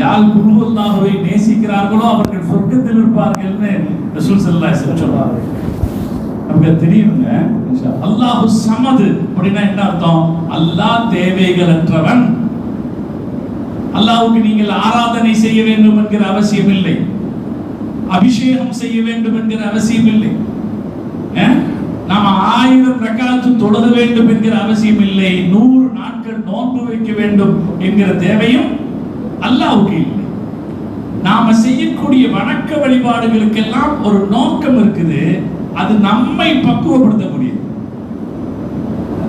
யார் குல்ஹுல்லாஹுவை நேசிக்கிறார்களோ அவர்கள் சொர்க்கத்தில் இருப்பார்கள்னு ரசூல் ஸல்லல்லாஹு அலைஹி வஸல்லம் சொல்றாங்க. நமக்கு தெரியுங்க. அல்லாஹு ஸமது அப்படின்னா என்ன அர்த்தம்? அல்லாஹ் தேவைகளற்றவன். அல்லாஹ்வுக்கு நீங்கள் ஆராதனை செய்ய வேண்டும் என்கிற அவசியம் இல்லை, அபிஷேகம் செய்ய வேண்டும் என்கிற அவசியம் இல்லை, நாம 1000 ரக்காத்து தொழுக வேண்டும் என்கிற அவசியம் இல்லை, 100 நாட்கள் நோன்பு வைக்க வேண்டும் என்கிற தேவையும் அல்லாஹ்வுக்கு இல்லை. நாம செய்யக்கூடிய வணக்க வழிபாடுகளுக்கெல்லாம் ஒரு நோக்கம் இருக்குது. அது நம்மை பக்குவப்படுத்தக்கூடியது,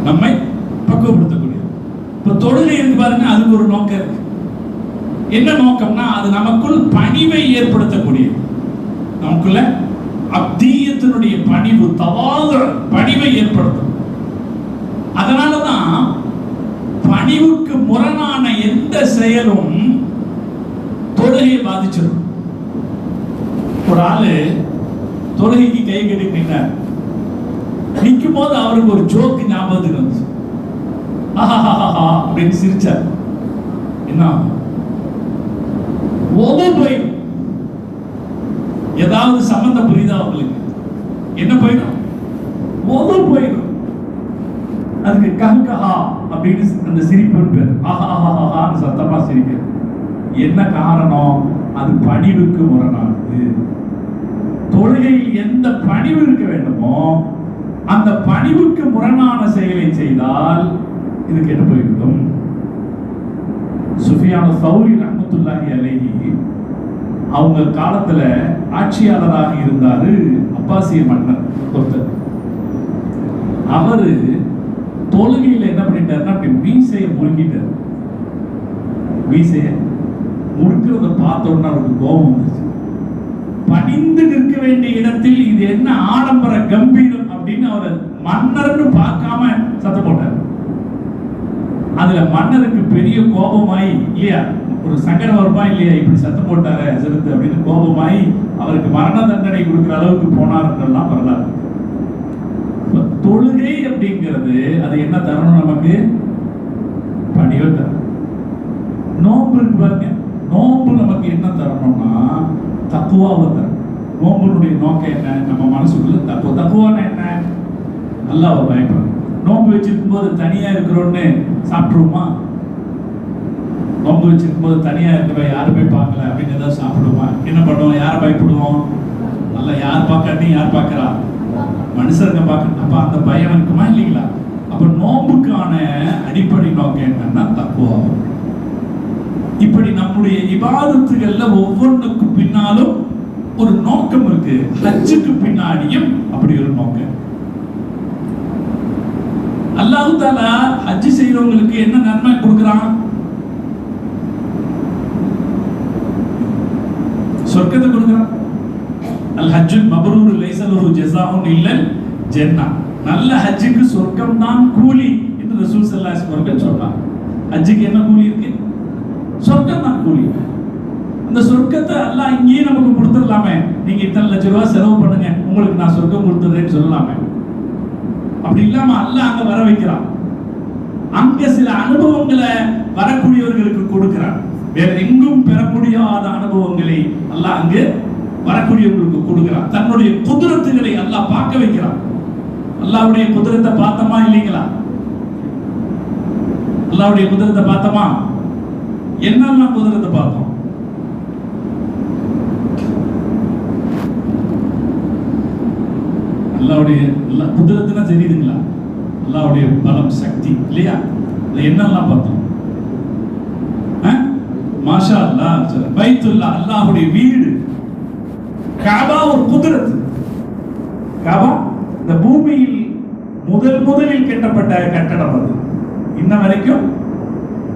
நம்மை பக்குவப்படுத்தக்கூடியது. இப்ப தொழுகை இருக்கு பாருங்க, அதுக்கு ஒரு நோக்கம் இருக்கு. என்ன நோக்கம்னா அது நமக்குள் பணிவை ஏற்படுத்தக்கூடியது. நமக்குள்ள அப்தியத்தினுடைய பணிவு, தவாது பணிவை ஏற்படுத்தும். அதனாலதான் பணிவுக்கு முரணான எந்த செயலும் தொழுகையை பாதிச்சிடும். ஒரு ஆளு தொழுகைக்கு கை கட்டி நின்றார். நிற்கும் போது அவருக்கு ஒரு ஜோக்கு ஞாபகத்துக்கு வந்துச்சு. அப்படின்னு சிரிச்சார். என்ன போயிடும், ஏதாவது சம்பந்தம் புரியுதா உங்களுக்கு? என்ன போயிடும்? போயிடும். அதுக்கு கஹ்கஹா அப்படின்னு அந்த சிரிப்புன்னு பேர். ஆஹாஹாஹான்னு சத்தமா சிரிக்கிறது. என்ன காரணம்? அது பணிவுக்கு முரணானது. தொழுகையில் எந்த பணிவு இருக்க வேண்டுமோ அந்த பணிவுக்கு முரணான செயலை செய்தால் இது கெட்டு போய்விடும். சுஃபியான் சௌரி ரஹ்மத்துல்லாஹி அலைஹி அவங்க காலத்துல ஆட்சியாளராக இருந்தாரு அப்பாசிய மன்னர் ஒருத்தர். அவரு தொழுகையில என்ன பண்ணிட்டாருன்னா அப்படி மீசையை முறுக்கிட்டாரு. மீசைய முறுக்கிறத பார்த்த உடனே அவருக்கு கோபம் வந்துச்சு. பணிந்து நிற்க வேண்டிய இடத்தில் இது என்ன ஆடம்பர கம்பீரம் அப்படின்னு அவர் மன்னர்னு பார்க்காம சத்தம் போட்டார். அதுல மன்னருக்கு பெரிய கோபமாயி, இல்லையா, ஒரு சங்கடம் வருமா இல்லையா, இப்படி சத்தம் போட்டாரு ஹஸரத் அப்படின்னு கோபமாயி அவருக்கு மரண தண்டனை கொடுக்கிற அளவுக்கு போனார்ன்றெல்லாம் வரலாறு. தொழுகை அப்படிங்கிறது அது என்ன தரணும்? நமக்கு பணிவை தரணும். நோன்பு இருக்கு பாருங்க, நோன்பு நமக்கு என்ன தரணும்னா தக்குவாவை தரணும். நோன்புடைய நோக்கம் என்ன? நம்ம மனசுக்குள்ள தக்குவான என்ன? அல்லாஹ்வை பயப்படணும். நோன்பு வச்சிருக்கும் போது தனியா இருக்கிறோன்னு சாப்பிடுவோமா? நோன்பு வச்சிருக்கும் போது தனியா இருக்கிறோம், யாருமே பார்க்கல அப்படின்னு ஏதாவது சாப்பிடுவோமா? என்ன பண்ணுவோம்? யாரை பயப்படுவோம்? நல்லா யார் பார்க்காட்டி யார் பார்க்கறா? மனுஷருங்க பார்க்க. அப்ப அந்த பயம் இருக்குமா இல்லைங்களா? அப்ப நோன்புக்கான அடிப்படை நோக்கம் என்னன்னா தக்குவா. இப்படி நம்முடைய இபாதத்துகள்ல ஒவ்வொன்றுக்கு பின்னாலும் ஒரு நோக்கம் இருக்கு. ஹஜ்ஜுக்கு பின்னாடியும் அப்படி ஒரு நோக்கம். அல்லாஹ் தஆலா ஹஜ் செய்றவங்களுக்கு என்ன நன்மை கொடுக்கறான்? சொர்க்கத்தை கொடுக்கறான். அல் ஹஜ்ஜுல் மப்ரூர் லைஸ லஹு ஜஸாஉன் இல்லல் ஜன்னah. நல்ல ஹஜ்ஜுக்கு சொர்க்கம் தான் கூலி என்று ரசூல் ஸல்லல்லாஹு அலைஹி வஸல்லம் சொன்னாங்க. ஹஜ்ஜுக்கு என்ன கூலி இருக்கு? சொர்க்கம் தான் கூலி. அந்த சொர்க்கத்தை அல்லாஹ் இங்கேயே நமக்கு கொடுத்துடலாமே. நீங்க இத்தனை லட்சம் ரூபாய் செலவு பண்ணுங்க, உங்களுக்கு நான் சொர்க்கம் கொடுத்துறேன்னு சொல்லலாமே. அப்படி இல்லாம அல்லாஹ் அங்க வர வைக்கிறான். அங்க சில அனுபவங்களை வரக்கூடியவர்களுக்கு கொடுக்கிறான். வேற எங்கும் பெற முடியாத அனுபவங்களை அல்லாஹ் அங்கு வரக்கூடியவர்களுக்கு கொடுக்கிறான். தன்னுடைய குதிரத்துகளை அல்லாஹ் பார்க்க வைக்கிறான். அல்லாஹ்வுடைய குதிரத்தை பார்த்தோமா இல்லைங்களா? அல்லாஹ்வுடைய குதிரத்தை பார்த்தோமா? என்னெல்லாம் குதிரத்தை பார்த்தோம்? அல்லாஹ்வுடைய குதிரத்துனா தெரியுதுங்களா? அல்லாஹ்வுடைய பலம், சக்தி, இல்லையா? என்னெல்லாம் பார்த்தோம்? மாஷா அல்லாஹ். பைத்துல்லாஹ் அல்லாஹ்வுடைய வீடு. காபா ஒரு குதிரத். காபா இந்த பூமியில் முதலில் கட்டப்பட்ட கட்டடம். அது இன்ன வரைக்கும்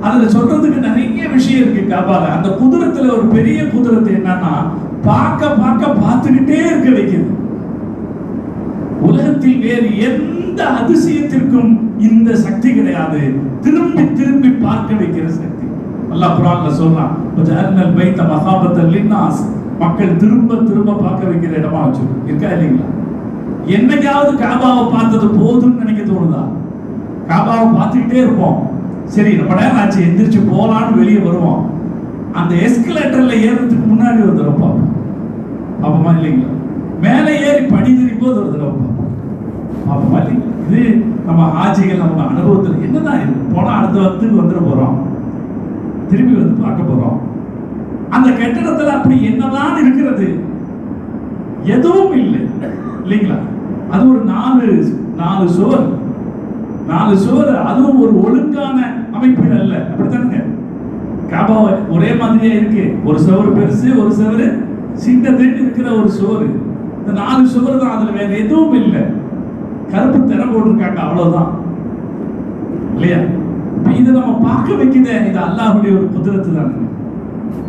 அதுல சொல்றதுக்கு நிறைய விஷயம் இருக்கு. காபால அந்த குதிரத்துல ஒரு பெரிய குதிரத்து என்னன்னா பார்த்துக்கிட்டே இருக்க வைக்கிறது. உலகத்தில் வேறு எந்த அதிசயத்திற்கும் இந்த சக்தி கிடையாது. திரும்பி திரும்பி பார்க்க வைக்கிற சக்தி. அல்லாஹ் குர்ஆன்ல சொல்றான், வஜஅல்னல் பைத்த மஸாபத்தல் லின்னாஸ். மக்கள் திரும்ப திரும்ப பார்க்க வைக்கிற இடமா வச்சிருக்கு. இருக்கா இல்லைங்களா? என்னைக்காவது காபாவை பார்த்தது போதும்னு நினைக்க தோணுதா? காபாவை பார்த்துக்கிட்டே இருப்போம். சரி, ரொம்ப நேரம் ஆச்சு, எந்திரிச்சு போலான்னு வெளியே வருவோம். அந்த எஸ்கலேட்டர்ல ஏறதுக்கு முன்னாடி ஒரு தடவை பார்ப்போம். பாப்போமா இல்லைங்களா? மேலே ஏறி படி தெரியும் போது ஒரு தடவை பார்ப்போம். பாப்போமா இல்லைங்களா? இது நம்ம ஆட்சிகள் நம்ம அனுபவத்தில் என்னதான் இது, போனா அடுத்த வருஷத்துக்கு வந்துட போறோம், திரும்பி வந்து பார்க்க போறோம். அந்த கட்டிடத்துல அப்படி என்னதான் இருக்கிறது? எதுவும் இல்லை இல்லைங்களா? அது ஒரு நாலு சுவர், அதுவும் ஒரு ஒழுங்கான அமைப்பில் அல்ல. அப்படித்தானுங்க? காபா ஒரே மாதிரியா இருக்கு. ஒரு சுவர் பெருசு, ஒரு சுவர் சின்னதுன்னு இருக்கிற ஒரு சுவர். இந்த 4 சுவர் தான், அதுல வேற எதுவும் இல்லை. கருப்பு திரை போட்டிருக்காங்க, அவ்வளவுதான் இல்லையா? இது நம்ம பார்க்க வைக்குதே, இது அல்லாஹ்வுடைய ஒரு குதிரத்து தானுங்க.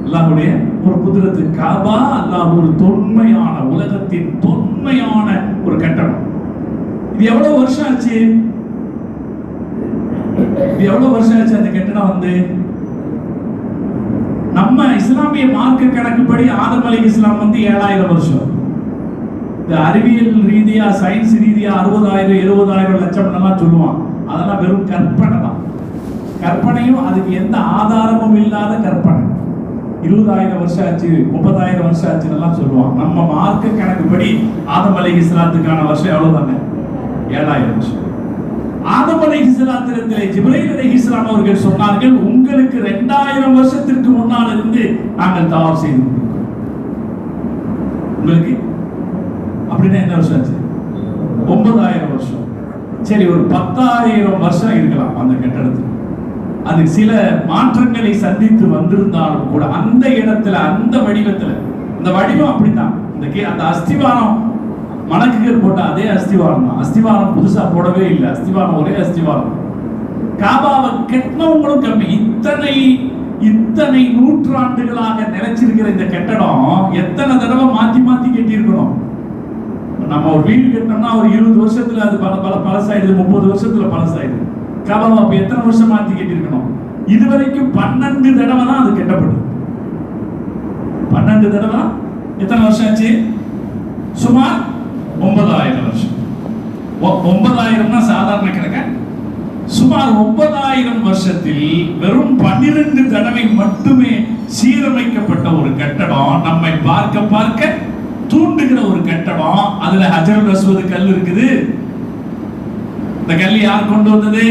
அல்லாஹ்வுடைய ஒரு குதிரத்து. காபா அல்லாஹ் ஒரு தொன்மையான, உலகத்தின் தொன்மையான ஒரு கட்டடம். இது எவ்வளவு வருஷம் ஆச்சு? அந்த கட்டடம் வந்து நம்ம இஸ்லாமிய மார்க்க கணக்குப்படி ஆதம் அலைஹிஸ்ஸலாம் வந்து 7000 வருஷம். இந்த அறிவியல் ரீதியா, சயின்ஸ் ரீதியா 60,000 70,000 லட்சம் எல்லாம் சொல்லுவான். அதெல்லாம் வெறும் கற்பனை தான். கற்பனையும் அதுக்கு எந்த ஆதாரமும் இல்லாத கற்பனை. 20,000 வருஷம் ஆச்சு, 30,000 வருஷம் ஆச்சுன்னு எல்லாம் சொல்லுவான். நம்ம மார்க்க கணக்குப்படி ஆதம் அலைஹிஸ்ஸலாத்துக்கான வருஷம் எவ்வளவுதாங்க? 7000 வருஷம். ஆதம் அலைஹிஸ்ஸலாத்திடத்திலே ஜிப்ரீல் அலைஹிஸ்ஸலாம் அவர்கள் சொன்னார்கள், உங்களுக்கு 2000 வருஷத்திற்கு முன்னால் இருந்து நாங்கள் தவாப் செய்து கொண்டிருக்கிறோம். உங்களுக்கு அப்படின்னா என்ன வருஷம் ஆச்சு? 9,000 வருஷம். சரி, ஒரு 10,000 வருஷம் இருக்கலாம் அந்த கட்டடத்தில். அது சில மாற்றங்களை சந்தித்து வந்திருந்தாலும் கூட அந்த இடத்துல, அந்த வடிவத்துல, அந்த வடிவம் அப்படித்தான். அந்த அஸ்திவாரம் மணக்குகள் போட்ட அதே அஸ்திவாரம் தான். அஸ்திவாரம் புதுசா போடவே இல்லை. அஸ்திவாரம் ஒரே அஸ்திவாரம். காபாவை கட்டினவங்களும் கம்மி. இத்தனை நூற்றாண்டுகளாக நிலைச்சிருக்கிற இந்த கட்டடம் எத்தனை தடவை மாத்தி கட்டி இருக்கணும்? நம்ம ஒரு வீடு கட்டினோம்னா ஒரு 20 வருஷத்துல அது பழசாயிடுது, 30 வருஷத்துல பழசாயிடுது. காபாவை அப்ப எத்தனை வருஷம் மாத்தி கட்டி இருக்கணும்? இதுவரைக்கும் 12 தடவை தான் அது கட்டப்படுது. 12 தடவை. எத்தனை வருஷம் ஆச்சு? சுமார் 9,000 வருஷம். 9,000 சாதாரண கணக்கு. சுமார் 9,000 வருஷத்தில் வெறும் 12 தடவை மட்டுமே சீரமைக்கப்பட்ட ஒரு கட்டடம், நம்மை பார்க்க தூண்டுகிற ஒரு கட்டடம். அதுல ஹஜருல் அஸ்வத் கல் இருக்குது. இந்த கல் யார் கொண்டு வந்தது?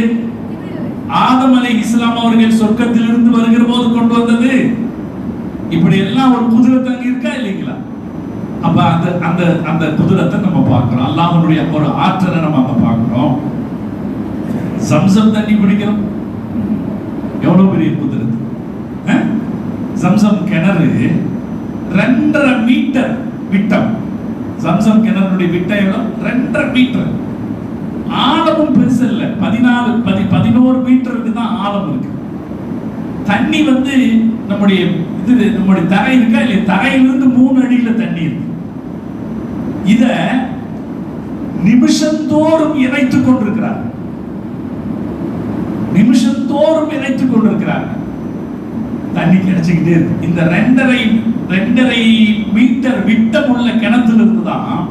ஆதம் அலைஹிஸ்ஸலாம் அவர்கள் சொர்க்கத்திலிருந்து வருகிற போது கொண்டு வந்தது. இப்படி எல்லாம் ஒரு குதிரத்து அங்க இருக்கா இல்லைங்களா? அப்ப அந்த குதிரத்தை நம்ம பார்க்கிறோம். அல்லாஹ்வுடைய ஒரு ஆற்றலை நம்ம அங்க பார்க்கிறோம். ஜம்சம் தண்ணி குடிக்கிறோம். எவ்வளவு பெரிய குதிரத்து! ஜம்சம் கிணறு 2.5 மீட்டர் விட்டம். ஜம்சம் கிணறுடைய விட்டம் எவ்வளவு? 2.5 மீட்டர். ஆழமும் பெருசு இல்ல. 11 மீட்டருக்கு தான் ஆழம் இருக்கு. தண்ணி வந்து நம்முடைய தரை இருக்கா இல்லையா? தரையிலிருந்து 3 அடியில தண்ணி இருக்கு. இத நிமிஷந்தோறும் இறைத்துக் கொண்டிருக்கிறார். தண்ணி கிடைச்சுக்கிட்டே இருக்கு. இந்த 2.5 மீட்டர் விட்டம் உள்ள கிணத்துல இருந்துதான்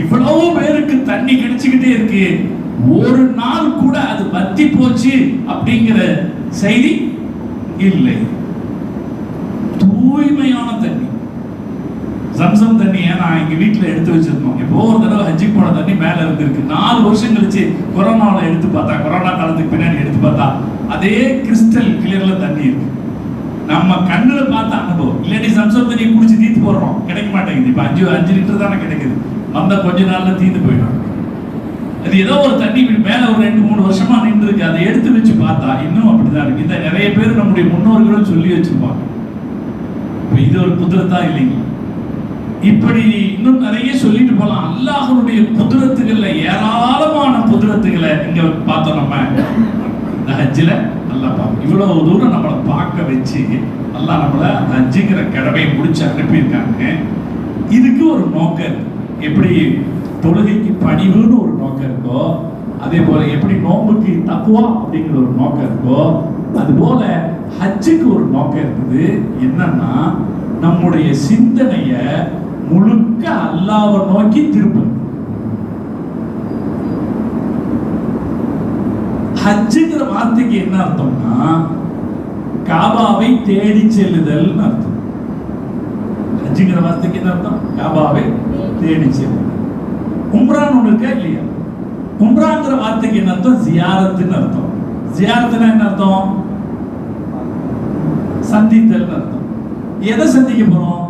இவ்வளவு பேருக்கு தண்ணி கிடைச்சுக்கிட்டே இருக்கு. ஒரு நாள் கூட அது வத்தி போச்சு அப்படிங்கிற செய்தி இல்லை. தூய்மையான தண்ணி, ஜம்சம் தண்ணி. நான் எங்க வீட்டுல எடுத்து வச்சிருந்தோம். எப்போ ஒரு தடவை ஹஜ்ஜி போன தண்ணி மேல இருந்திருக்கு. 4 வருஷம் கழிச்சு கொரோனாவில் எடுத்து பார்த்தா, கொரோனா காலத்துக்கு பின்னாடி எடுத்து பார்த்தா அதே கிறிஸ்டல் கிளியர்ல தண்ணி இருக்கு. நம்ம கண்ணுல பார்த்த அனுபவம். இல்லாட்டி ஜம்சம் தண்ணி குடிச்சு தீத்து போடுறோம், கிடைக்க மாட்டேங்குது. இப்ப 5 லிட்டர் தானே கிடைக்குது. வந்த கொஞ்ச நாள்ல தீந்து போயிடும். அது ஏதோ ஒரு தண்ணி மேல ஒரு 2-3 வருஷமா நின்று இருக்கு. அதை எடுத்து வச்சு பார்த்தா இன்னும் அப்படிதான் இருக்கு. இந்த நிறைய பேர் நம்முடைய முன்னோர்களும் சொல்லி வச்சிருப்பாங்க. இது ஒரு குதிரத்தா இல்லைங்க? இப்படி இன்னும் நிறைய சொல்லிட்டு போலாம். அல்லாஹ்வுடைய குதிரத்துகள்ல ஏராளமான குதிரத்துகளை இங்க பார்த்தோம். நம்ம இந்த ஹஜ்ஜில அல்லாஹ் பார்க்க இவ்வளவு தூரம் நம்மளை பார்க்க வச்சு அல்லாஹ் நம்மளை ஹஜ்ஜுங்கிற கடமையை முடிச்சு அனுப்பியிருக்காங்க. இதுக்கு ஒரு நோக்கம். எப்படி தொழுகைக்கு பணிவுன்னு ஒரு நோக்கம் இருக்கோ, அதே போல எப்படி நோம்புக்கு தக்குவா அப்படிங்கிற ஒரு நோக்கம் இருக்கோ, அது போல ஹஜ்ஜுக்கு ஒரு நோக்கம் இருக்குது. என்னன்னா, நம்முடைய சிந்தனைய முழுக்க அல்லாஹ்வை நோக்கி திருப்பு. ஹஜ்ஜுங்கிற வார்த்தைக்கு என்ன அர்த்தம்னா, காபாவை தேடி செல்லுதல் அர்த்தம். ஹஜ்ஜிங்கிற வார்த்தைக்கு என்ன அர்த்தம்? காபாவை தேடி செல்லுதல். உம்ரான்னு ஒண்ணு இருக்கா இல்லையா? உம்ராங்கிற வார்த்தைக்கு என்ன அர்த்தம்? ஜியாரத்துன்னு அர்த்தம். ஜியாரத்துனா என்ன அர்த்தம்? சந்தித்தல் அர்த்தம். எதை சந்திக்க போறோம்?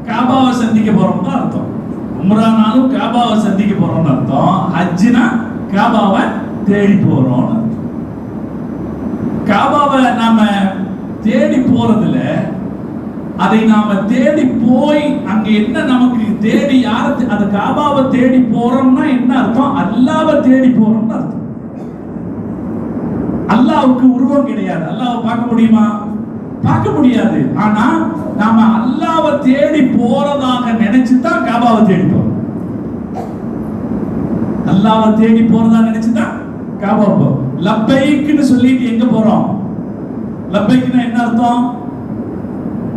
காபாவை சந்திக்க போறோம் தான் அர்த்தம். உம்ரானாலும் காபாவை சந்திக்க போறோம்னு அர்த்தம். ஹஜ்ஜினா காபாவை தேடி போறோம்னு அர்த்தம். காபாவை நாம தேடி போறதுல அதை நாம தேடி போய் அங்க என்ன நமக்கு தேடி யாரை அந்த காபாவை தேடி போறோம்னா என்ன அர்த்தம்? அல்லாஹ்வை தேடி போறோம்னு அர்த்தம். அல்லாஹ்வுக்கு உருவம் கிடையாது. அல்லாஹ்வை பார்க்க முடியுமா? பார்க்க முடியாது. ஆனா நாம அல்லாஹ்வை தேடி போறதாக நினைச்சுதான் காபாவை தேடி போறோம். அல்லாஹ்வை தேடி போறதா நினைச்சுதான் காபா போறோம். லப்பைக்னு சொல்லிட்டு எங்க போறோம்? லப்பைக்னா என்ன அர்த்தம்?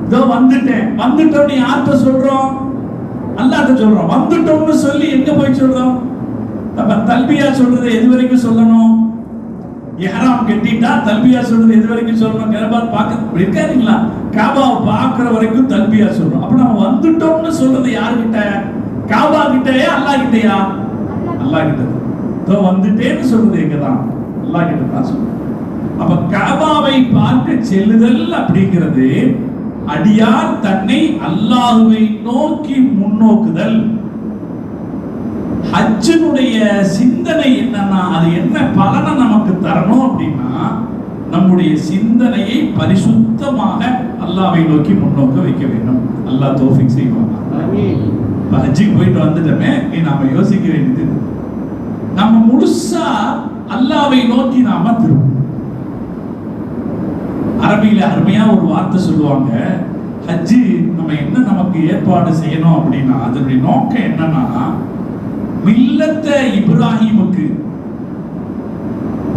இதோ வந்துட்டேன். வந்துட்டோம்னு யார்கிட்ட சொல்றோம்? அல்லாஹ்ட்ட சொல்றோம். வந்துட்டோம்னு சொல்லி எங்க போய் சொல்றோம்? அப்ப தல்பியா சொல்றது எது வரைக்கும் சொல்லணும்? இஹ்ராம் கட்டிட்டா தல்பியா சொல்றது எது வரைக்கும் சொல்லணும்? கரபாத் பார்க்க இருக்காருங்களா? காபாவை பார்க்கிற வரைக்கும் தல்பியா சொல்றோம். அப்ப நம்ம வந்துட்டோம்னு சொல்றது யார்கிட்ட? காபா கிட்டயா அல்லாஹ் கிட்டயா? அல்லாஹ் கிட்ட. இதோ வந்துட்டேன்னு சொல்றது எங்கதான்? அல்லாஹ் கிட்ட தான் சொல்றோம். அப்ப காபாவை பார்க்க செல்லுதல் அப்படிங்கிறது அடியார் தன்னை அல்லாஹ்வை நோக்கி முன்னோக்குதல். ஹஜ்ஜினுடைய சிந்தனை என்னன்னா, அது என்ன பலனை நமக்கு தரணும் அப்படின்னா, நம்முடைய சிந்தனையை பரிசுத்தமாக அல்லாஹ்வை நோக்கி முன்னோக்க வைக்க வேண்டும். அல்லாஹ் தௌஃபீக் செய்வாங்க. ஹஜ்ஜுக்கு போயிட்டு வந்துட்டோமே, நாம யோசிக்க வேண்டியது நம்ம முழுசா அல்லாஹ்வை நோக்கி நாம திரும்பணும். அரபியில அருமையா ஒரு வார்த்தை சொல்லுவாங்க. ஹஜ்ஜி நம்ம என்ன நமக்கு ஏற்பாடு செய்யணும் அப்படின்னா, அதனுடைய நோக்கம் என்னன்னா, மில்லத்தை இப்ராஹிமுக்கு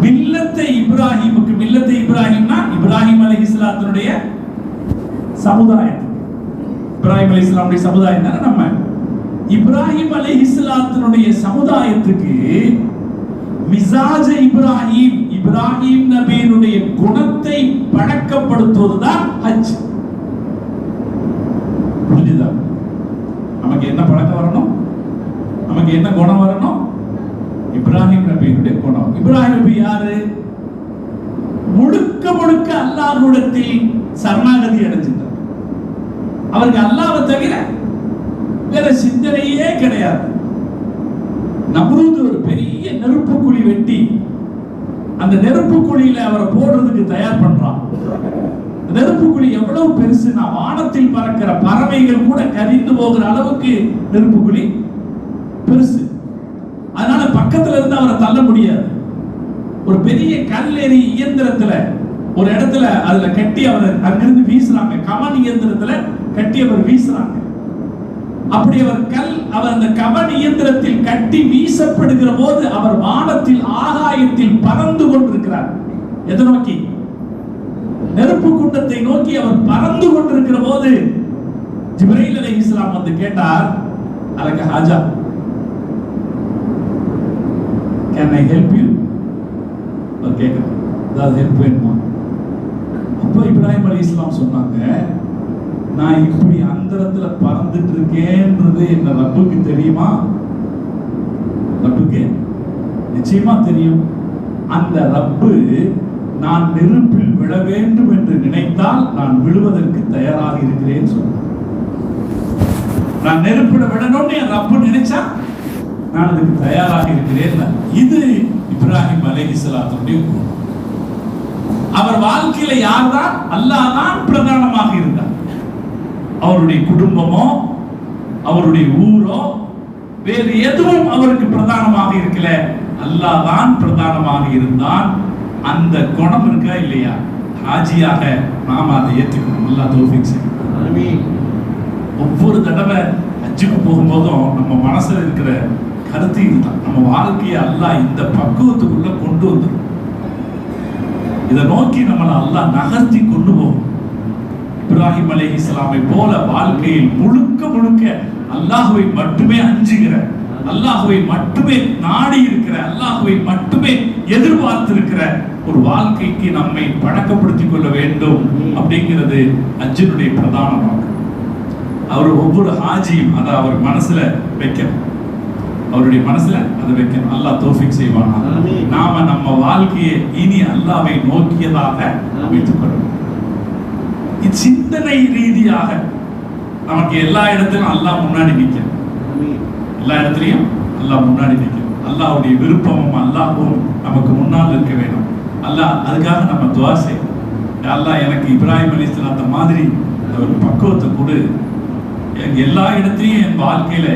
மில்லத்தை இப்ராஹிம்னா இப்ராஹிம் அலைஹிஸ்ஸலாத்துடைய சமுதாயம். இப்ராஹிம் அலைஹிஸ்ஸலாமுடைய சமுதாயம் தானே நம்ம. இப்ராஹிம் அலைஹிஸ்ஸலாத்துடைய சமுதாயத்துக்கு மிசாஜ இப்ராஹிம் நபியினுடைய குணத்தை பழக்கப்படுத்துவதுதான் ஹஜ். புரிஞ்சுதா? நமக்கு என்ன பழக்கம் வரணும்? நமக்கு என்ன குணம் வரணும்? இப்ராஹிம் நபியினுடைய குணம். இப்ராஹிம் நபி யாரு? முழுக்க முழுக்க அல்லாஹ்விடத்தில் சரணாகதி அடைஞ்சிட்டார். அவருக்கு அல்லாஹ்வை தவிர வேற சிந்தனையே கிடையாது. நம்ரூத் ஒரு பெரிய நெருப்பு குழி வெட்டி அந்த நெருப்பு குழியில அவரை போடுறதுக்கு தயார் பண்றான். நெருப்பு குழி எவ்வளவு பெருசுன்னா, வானத்தில் பறக்கிற பறவைகள் கூட கரிந்து போகிற அளவுக்கு நெருப்பு குழி பெருசு. அதனால பக்கத்துல இருந்து அவரை தள்ள முடியாது. ஒரு பெரிய கல்லெறி இயந்திரத்துல ஒரு இடத்துல அதுல கட்டி அவரை அங்கிருந்து வீசுறாங்க. கமன் இயந்திரத்துல கட்டி அவர் வீசுறாங்க. அப்படி அவர் அந்த கமன் இயந்திரத்தில் கட்டி வீசப்படுகிற போது அவர் வானத்தில் ஆகாயத்தில் பறந்து கொண்டிருக்கிறார். எதை நோக்கி? நெருப்பு குண்டத்தை நோக்கி அவர் பறந்து கொண்டிருக்கிற போது ஜிப்ரீல் அலைஹிஸ்ஸலாம் வந்து கேட்டார், அலக ஹாஜா, கேன் ஐ ஹெல்ப் யூ? அவர் கேட்கிறார், அதாவது ஹெல்ப் வேணுமா? அப்போ இப்ராஹிம் அலைஹிஸ்ஸலாம் சொன்னாங்க, நான் இப்படி அந்தரத்துல பறந்துட்டு இருக்கேன்றது என்ன ரப்புக்கு தெரியுமா? ரப்புக்கு நிச்சயமா தெரியும். அந்த ரப்பு நான் நெருப்பில் விழ வேண்டும் என்று நினைத்தால் நான் விழுவதற்கு தயாராக இருக்கிறேன் சொன்னார். நான் நெருப்பில் விடணும்னு என் ரப்பு நினைச்சா நான் அதுக்கு தயாராக இருக்கிறேன். இது இப்ராஹிம் அலைஹிஸ்ஸலாத்துடைய குணம். அவர் வாழ்க்கையில யார்தான்? அல்லாஹ் தான் பிரதானமாக இருந்தார். அவருடைய குடும்பமோ அவருடைய ஊரோ வேறு எதுவும் அவருக்கு பிரதானமாக இருக்கல. அல்லாஹ் தான் பிரதானமாக இருந்தான். அந்த குணம் இருக்கா இல்லையா? ஹாஜியாக நாம அதை ஏற்றுக்கணும். அல்லாஹ் தௌஃபீக் செய்யணும். ஆமீன். ஒவ்வொரு தடவை ஹஜ்ஜுக்கு போகும்போதும் நம்ம மனசுல இருக்கிற கருத்து இதுதான். நம்ம வாழ்க்கையை அல்லாஹ் இந்த பக்குவத்துக்குள்ள கொண்டு வந்துடும். இதை நோக்கி நம்மளை அல்லாஹ் நகர்த்தி கொண்டு போகும். இப்ராஹிம் அலைஹிஸ்ஸலாமை போல வாழ்க்கையில் முழுக்க முழுக்க அல்லாஹ்வை மட்டுமே அஞ்சுகிற, அல்லாஹ்வை மட்டுமே நாடி இருக்கிற, அல்லாஹ்வை மட்டுமே எதிர்பார்த்திருக்கிற ஒரு வாழ்க்கைக்கு நம்மை பழக்கப்படுத்திக் கொள்ள வேண்டும் அப்படிங்கிறது ஹஜ்ஜினுடைய பிரதான நோக்கம். அவர் ஒவ்வொரு ஹாஜியும் அதை அவர் மனசுல வைக்கணும், அவருடைய மனசுல அதை வைக்கணும். அல்லாஹ் தௌஃபீக் செய்வானா. நாம நம்ம வாழ்க்கையை இனி அல்லாஹ்வை நோக்கியதாக அமைத்துக் கொள்ளணும். சிந்தனை ரீதியாக நமக்கு எல்லா இடத்திலும் அல்லாஹ் முன்னாடி நிற்கும், எல்லா இடத்துலையும் அல்லாஹ் முன்னாடி நிற்கும். அல்லாஹ்வுடைய விருப்பமும் அல்லாஹ்வும் நமக்கு முன்னால் இருக்க வேண்டும். அல்லாஹ் அதுக்காக நம்ம துஆ செய்யணும். அல்லாஹ் எனக்கு இப்ராஹிம் அலைஹிஸ்ஸலாம் மாதிரி ஒரு பக்குவத்தை கொடு, எல்லா இடத்திலையும் என் வாழ்க்கையில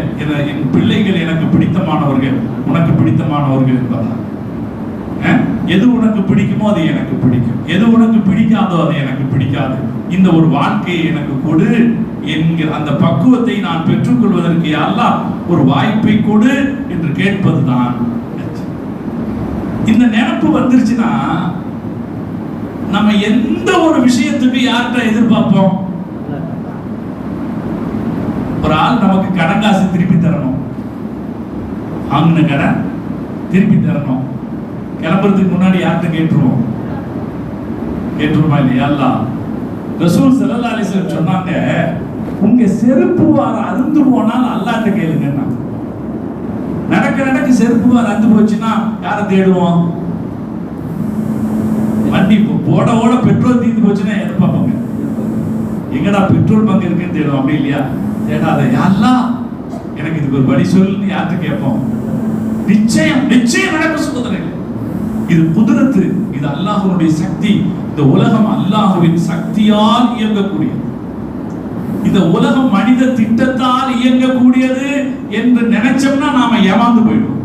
என் பிள்ளைகள் எனக்கு பிடித்தமானவர்கள், உனக்கு பிடித்தமானவர்கள் என்பதா. எது உனக்கு பிடிக்குமோ அது எனக்கு பிடிக்கும், எது உனக்கு பிடிக்காதோ அது எனக்கு பிடிக்காது. இந்த ஒரு வாழ்க்கையை எனக்கு கொடு என்கிற அந்த பக்குவத்தை நான் பெற்றுக்கொள்வதற்கு அல்லாஹ் ஒரு வாய்ப்பை கொடு என்று கேட்பதுதான். இந்த நினைப்பு வந்துருச்சுன்னா நம்ம எந்த ஒரு விஷயத்துக்கு யார்கிட்ட எதிர்பார்ப்போம்? ஒரு ஆள் நமக்கு கடன் காசு திருப்பி தரணும், வாங்கின கடன் திருப்பி தரணும். கிளம்புறதுக்கு முன்னாடி யார்கிட்ட கேட்டுருவோம்? கேட்டுருமா இல்லையா? அல்லாஹ் ரசூல் ஸல்லல்லாஹு அலைஹி வஸல்லம் சொன்னாங்க, உங்க செருப்பு வார அறுந்து போனால் அல்லாஹ்ட்ட கேளுங்க. நடக்க நடக்க செருப்பு வார அறுந்து போச்சுன்னா யாரை தேடுவோம்? வண்டி போட ஓட பெட்ரோல் தீர்ந்து போச்சுன்னா எதை பார்ப்போங்க? எங்கடா பெட்ரோல் பங்க் இருக்குன்னு தேடுவோம், அப்படி இல்லையா? தேடாத, அல்லாஹ் எனக்கு இதுக்கு ஒரு வழி சொல்லுன்னு யார்கிட்ட கேட்போம்? நிச்சயம் நிச்சயம் நடக்க சொல்லுங்க. இது குதிரத்து, இது அல்லாஹ்வுடைய சக்தி. இந்த உலகம் அல்லாஹ்வின் சக்தியால் இயங்கக்கூடியது. இந்த உலகம் மனித திட்டத்தால் இயங்கக்கூடியது என்று நினைச்சோம்னா நாம ஏமாந்து போயிடுவோம்.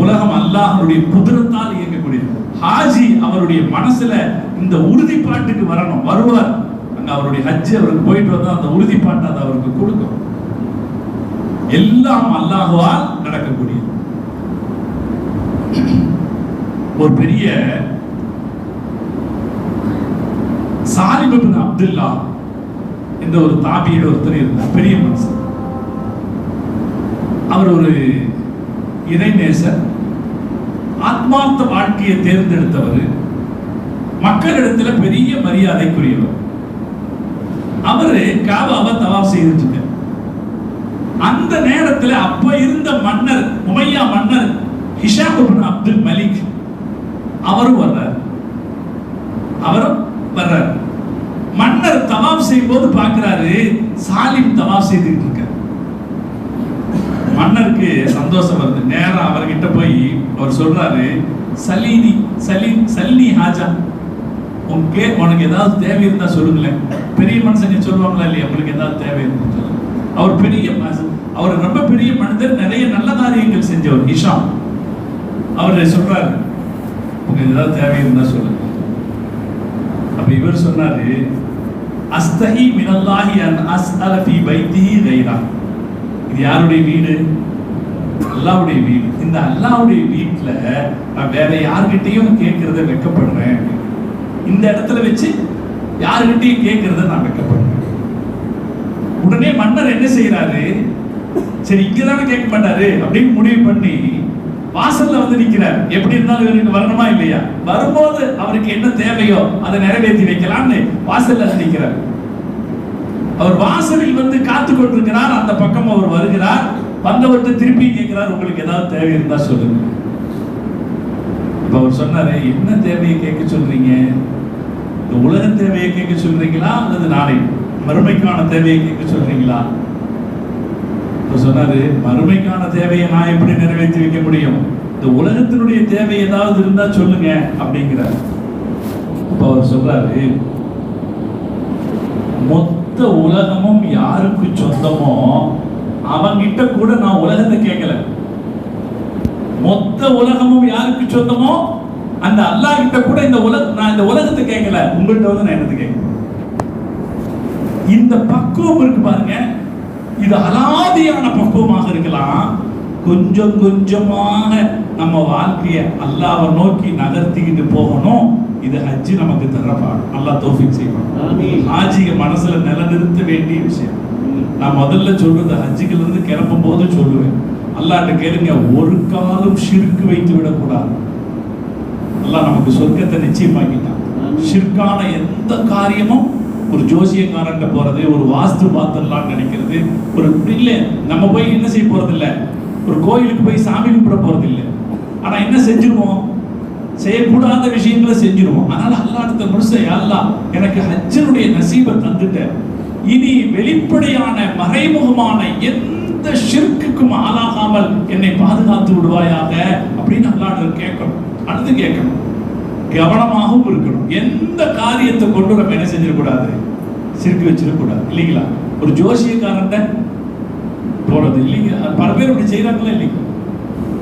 உலகம் அல்லாஹ்வுடைய குதிரத்தால் இயங்கக்கூடியது. ஹாஜி அவருடைய மனசுல இந்த உறுதிப்பாட்டுக்கு வரணும், வருவார். அங்க அவருடைய ஹஜ் அவருக்கு போயிட்டு வந்தா அந்த உறுதிப்பாட்டை அது அவருக்கு கொடுக்கும். எல்லாம் அல்லாஹ்வால் நடக்கக்கூடியது. ஒரு பெரிய சாலிம் இப்னு அப்துல்லா என்ற ஒரு தாபியர் ஒருத்தர் இருந்தார், பெரிய மனுஷன். அவர் ஒரு இறைநேசர், ஆத்மார்த்த வாழ்க்கையை தேர்ந்தெடுத்தவர், மக்களிடத்துல பெரிய மரியாதைக்குரியவர். அவரு காபாவை தவாப் செய்துட்டு இருக்கார். அந்த நேரத்தில் அப்ப இருந்த மன்னர், உமையா மன்னர் ஹிஷாம் இப்னு அப்துல் மலிக் அவரும் வர்றார். மன்னர் தவாப் செய்யும் போது பார்க்கிறாரு, சாலிம் தவாப் செய்துட்டு இருக்க. மன்னருக்கு சந்தோஷம் வருது. நேரம் அவர்கிட்ட போய் அவர் சொல்றாரு, சல்லி ஹாஜா, உனக்கு ஏதாவது தேவை இருந்தா சொல்லுங்களேன். பெரிய மனுஷங்க சொல்லுவாங்களா இல்லையா, உங்களுக்கு ஏதாவது தேவை இருந்தா. அவர் பெரிய அவர் ரொம்ப பெரிய மனிதர், நிறைய நல்ல காரியங்கள் செஞ்சவர் ஹிஷாம். அவர் சொல்றாரு, உங்களுக்கு ஏதாவது தேவை இருந்தா சொல்லுங்க. அப்ப இவர் சொன்னாரு, அஸ்தஹி மினல்லாஹி அன் அஸ்அல ஃபீ பைத்திஹி கைரா. இது யாருடைய வீடு? அல்லாஹ்வுடைய வீடு. இந்த அல்லாஹ்வுடைய வீட்டுல நான் வேற யார்கிட்டயும் கேட்கறத வெட்கப்படுறேன். இந்த இடத்துல வச்சு யார்கிட்டயும் கேட்கறத நான் வெட்கப்படுறேன். உடனே மன்னர் என்ன செய்யறாரு, சரி இங்கதானே கேட்க மாட்டாரு அப்படின்னு முடிவு பண்ணி வாசல்ல வந்து நிக்கிறார். எப்படி இருந்தாலும் இவருக்கு வரணுமா இல்லையா? வரும்போது அவருக்கு என்ன தேவையோ அதை நிறைவேற்றி வைக்கலாம்னு வாசல்ல நிக்கிறார். அவர் வாசலில் வந்து காத்து கொண்டிருக்கிறார். அந்த பக்கம் அவர் வருகிறார். வந்தவர்கிட்ட திருப்பி கேட்கிறார், உங்களுக்கு ஏதாவது தேவை இருந்தா சொல்லுங்க. இப்ப அவர் சொன்னாரு, என்ன தேவையை கேட்க சொல்றீங்க? இந்த உலக தேவையை கேட்க சொல்றீங்களா அல்லது நாளை மறுமைக்கான தேவையை கேட்க சொல்றீங்களா? சொன்னாரு, மறுமைக்கான தேவையை நான் எப்படி நிறைவேற்றி வைக்க முடியும்? இந்த உலகத்தினுடைய தேவை ஏதாவது இருந்தா சொல்லுங்க அப்படிங்கிறார். அப்ப அவர் சொல்றாரு, மொத்த உலகமும் யாருக்கு சொந்தமோ அவங்கிட்ட கூட நான் உலகத்தை கேட்கல. மொத்த உலகமும் யாருக்கு சொந்தமோ அந்த அல்லாஹ் கிட்ட கூட நான் இந்த உலகத்தை கேட்கல, உங்கள்கிட்ட வந்து நான் என்னது கேட்கிறேன். இந்த பக்குவம் இருக்கு பாருங்க, இது அலாதியான பக்குவமாக இருக்கலாம். கொஞ்சம் கொஞ்சமாக நம்ம வாழ்க்கையை அல்லாஹ்வை நோக்கி நகர்த்திக்கிட்டு போகணும். இது ஹஜ் நமக்கு தரப்பாடு. அல்லாஹ் தௌஃபீக் செய்வான். ஹாஜிய மனசுல நிலைநிறுத்த வேண்டிய விஷயம். நான் முதல்ல சொல்றது, ஹஜ்ஜுல இருந்து கிளம்பும் போது சொல்லுவேன், அல்லாஹ்ட்ட கேளுங்க, ஒரு காலம் ஷிர்க் வைத்து விடக்கூடாது. அல்லாஹ் நமக்கு சொர்க்கத்தை நிச்சயமாக்கிட்டான். ஷிர்கான எந்த காரியமும் ஒரு ஜோசியக்காரன்ட்ட போறது, ஒரு வாஸ்து பார்த்துடலாம்னு நினைக்கிறது, ஒரு இல்லை நம்ம போய் என்ன செய்ய போறது இல்லை, ஒரு கோயிலுக்கு போய் சாமி கும்பிட போறது இல்லை. ஆனா என்ன செஞ்சிருவோம், செய்யக்கூடாத விஷயங்களை செஞ்சிருவோம். அதனால அல்லாஹ்ட்ட முழுசா அல்லாஹ் எனக்கு ஹஜ்ஜினுடைய நசீபை தந்துட்ட, இனி வெளிப்படையான மறைமுகமான எந்த ஷிர்க்குக்கும் ஆளாகாமல் என்னை பாதுகாத்து விடுவாயாக அப்படின்னு அல்லாஹ்ட்ட கேட்கணும். அடுத்து கேட்கணும், கவனமாகவும் இருக்கணும். எந்த காரியத்தை கொண்டு நம்ம என்ன செஞ்சிடக்கூடாது, சிரிக்க வச்சிடக்கூடாது இல்லைங்களா. ஒரு ஜோசியக்காரன் போறது இல்லைங்க, பல பேர் அப்படி செய்யறாங்களா இல்லைங்க.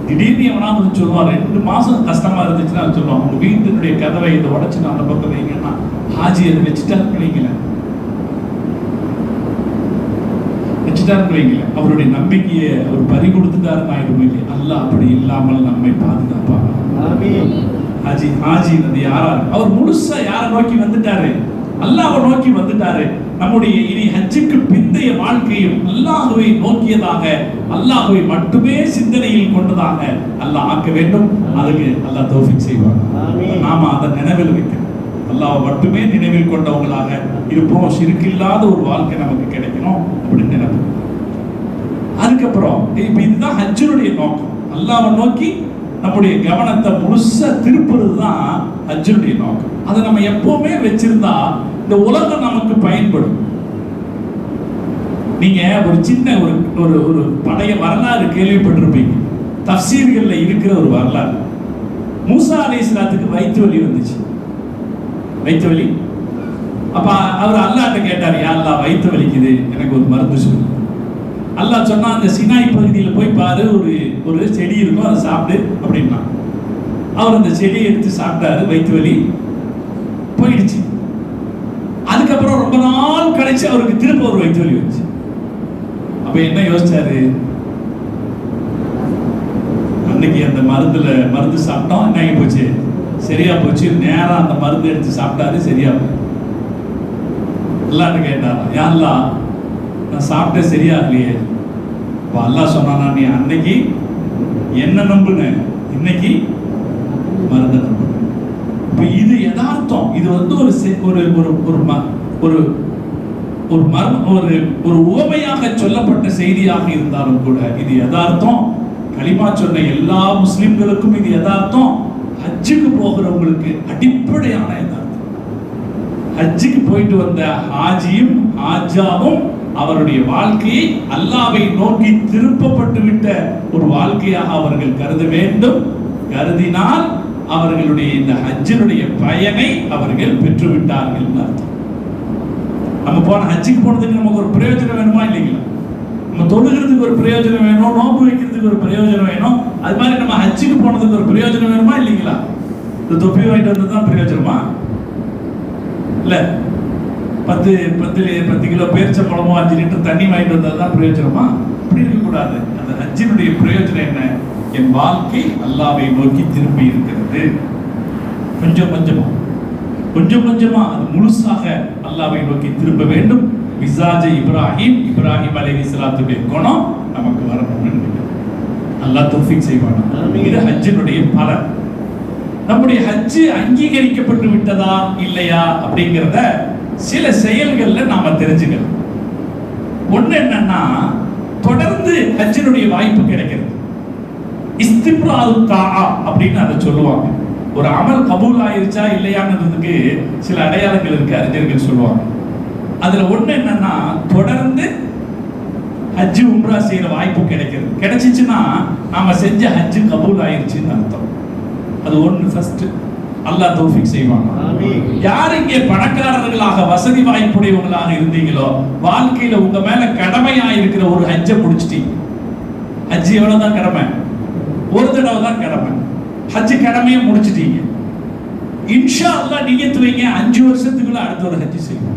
திடீர்னு எவனாவது சொல்லுவான், 2 மாசம் கஷ்டமா இருந்துச்சுன்னா சொல்லுவான், உங்க வீட்டினுடைய கதவை இதை உடச்சுட்டு அந்த பக்கம் வைங்கன்னா ஹாஜி அதை வச்சுட்டாருன்னு வைங்களேன், அவருடைய நம்பிக்கையை அவர் பறி கொடுத்துட்டாருன்னு ஆயிடும் இல்லை. அல்லாஹ் அப்படி இல்லாமல் நம்மை பாதுகாப்பாங்க. ஹாஜி ஹாஜி அது யாரா, அவர் முழுசா யாரை நோக்கி வந்துட்டாரு, அல்லாஹ்வை நோக்கி வந்துட்டாரு. நம்முடைய இனி ஹஜ்ஜுக்கு பிந்தைய வாழ்க்கையும் அல்லாஹ்வை நோக்கியதாக, அல்லாஹ்வை மட்டுமே சிந்தனையில் கொண்டதாக அல்லாஹ் ஆக்க வேண்டும். அதுக்கு அல்லாஹ் தௌஃபீக் செய்வார். நாம அதை நினைவில் வைக்கணும், அல்லாஹ்வை மட்டுமே நினைவில் கொண்டவங்களாக இருப்போம். ஷிர்க் இல்லாத ஒரு வாழ்க்கை நமக்கு கிடைக்கணும் அப்படின்னு நினைப்போம். அதுக்கப்புறம் இப்ப இதுதான் ஹஜ்ஜுடைய நோக்கம், அல்லாஹ்வை நோக்கி நம்முடைய கவனத்தை முழுசா திருப்புறது தான் ஹஜ்ஜுடைய நோக்கம். அதை நம்ம எப்பவுமே வச்சிருந்தா இந்த உலகம் நமக்கு பயன்படும். நீங்க ஒரு சின்ன ஒரு பழைய வரலாறு கேள்விப்பட்டிருப்பீங்க, தஃசீர்கள்ல இருக்கிற ஒரு வரலாறு. மூசா அலைஹிஸ்ஸலாத்துக்கு வயிற்று வலி வந்துச்சு, வயிற்று வலி. அப்ப அவர் அல்லாஹ்ட்ட கேட்டார், யா அல்லாஹ் வயிற்று வலிக்குது, எனக்கு ஒரு மருந்து சொல்லு. அல்லாஹ் சொன்னா, அந்த சினாய் பகுதியில் போய் பாரு, ஒரு செடி இருக்கும், அதை சாப்பிடு அப்படின்னா. அவர் அந்த செடியை எடுத்து சாப்பிட்டாரு, வயிற்று வலி போயிடுச்சு. அதுக்கப்புறம் ரொம்ப நாள் கழிச்சு அவருக்கு திரும்ப ஒரு வயிற்று வலி வந்துச்சு. அப்ப என்ன யோசிச்சாரு, அன்னைக்கு அந்த மருந்து சாப்பிட்டோம், என்ன ஆகி போச்சு, சரியா போச்சு. நேரம் அந்த மருந்து எடுத்து சாப்பிட்டாரு, சரியா போச்சு. அல்லாஹ்ட்ட கேட்டாரா, யா அல்லாஹ் நான் சாப்பிட்டேன் சரியாகலையே. இப்போ அல்லாஹ் சொன்னானா, நீ அன்னைக்கு என்ன நம்புன, இன்னைக்கு மருந்து நம்புன. இப்போ இது யதார்த்தம். இது வந்து ஒரு உவமையாக சொல்லப்பட்ட செய்தியாக இருந்தாலும் கூட இது யதார்த்தம். கலிமா சொன்ன எல்லா முஸ்லிம்களுக்கும் இது யதார்த்தம். ஹஜ்ஜுக்கு போகிறவங்களுக்கு அடிப்படையான யதார்த்தம். ஹஜ்ஜுக்கு போயிட்டு வந்த ஹாஜியும் ஹாஜாவும் அவருடைய வாழ்க்கையை அல்லாஹ்வை நோக்கி திருப்பப்பட்டு விட்ட ஒரு வாழ்க்கையாக அவர்கள் கருத வேண்டும். கருதினால் அவர்களுடைய இந்த ஹஜ்ஜினுடைய பயனை அவர்கள் பெற்று விட்டார்கள் அர்த்தம். நம்ம போன ஹஜ்ஜுக்கு போனதுக்கு நமக்கு ஒரு பிரயோஜனம் வேணுமா இல்லைங்களா? நம்ம தொழுகிறதுக்கு ஒரு பிரயோஜனம் வேணும், நோன்பு வைக்கிறதுக்கு ஒரு பிரயோஜனம் வேணும். அது மாதிரி நம்ம ஹஜ்ஜுக்கு போனதுக்கு ஒரு பிரயோஜனம் வேணுமா இல்லைங்களா? இந்த தொப்பி வாங்கிட்டு வந்தது தான் பிரயோஜனமா? இல்ல 10 கிலோ பேரிச்சம்பழமோ 5 லிட்டர் தண்ணி வாங்கிட்டு வந்தது தான் பிரயோஜனமா? அப்படி இருக்கக்கூடாது. அந்த ஹஜ்ஜினுடைய பிரயோஜனம் என்ன? என் வாழ்க்கை அல்லாஹ்வை நோக்கி திரும்பி இருக்கிறது. கொஞ்சம் கொஞ்சமா அது முழுசாக அல்லாஹ்வை நோக்கி திரும்ப வேண்டும். மிஸாஜ இப்ராஹிம் அலைஹிஸ்ஸலாத்துடைய குணம் நமக்கு வரணும். அல்லாஹ் தௌஃபீக் செய்வானா. இது ஹஜ்ஜினுடைய பலன். நம்முடைய ஹஜ்ஜு அங்கீகரிக்கப்பட்டு விட்டதா இல்லையா அப்படிங்கிறத சில செயல்கள்ல நாம தெரிஞ்சுக்கலாம். ஒண்ணு என்னன்னா, தொடர்ந்து ஹஜ்ஜினுடைய வாய்ப்பு கிடைக்கிறது. இஸ்திப்ராரு தாஆ அப்படின்னு அதை சொல்லுவாங்க. ஒரு அமல் கபூல் ஆயிருச்சா இல்லையான்றதுக்கு சில அடையாளங்கள் இருக்கு, அறிஞர்கள் சொல்லுவாங்க. அதுல ஒண்ணு என்னன்னா, தொடர்ந்து ஹஜ்ஜு உம்ரா செய்யற வாய்ப்பு கிடைக்கிறது. கிடைச்சிச்சுன்னா நாம செஞ்ச ஹஜ்ஜு கபூல் ஆயிருச்சுன்னு அர்த்தம். அது ஒண்ணு ஃபர்ஸ்ட். அல்லாஹ் தௌஃபீக் செய்வாங்க. யார் இங்கே பணக்காரர்களாக வசதி வாய்ப்புடையவங்களாக இருந்தீங்களோ, வாழ்க்கையில உங்க மேல கடமையா இருக்கிற ஒரு ஹஜ்ஜை முடிச்சிட்டீங்க. ஹஜ்ஜு எவ்வளவுதான் கடமை? ஒரு தடவை தான் கடமை. ஹஜ்ஜு கடமையை முடிச்சிட்டீங்க. இன்ஷா அல்லாஹ் நியத்து வைங்க, 5 வருஷத்துக்குள்ள அடுத்த ஒரு ஹஜ்ஜு செய்யுங்க.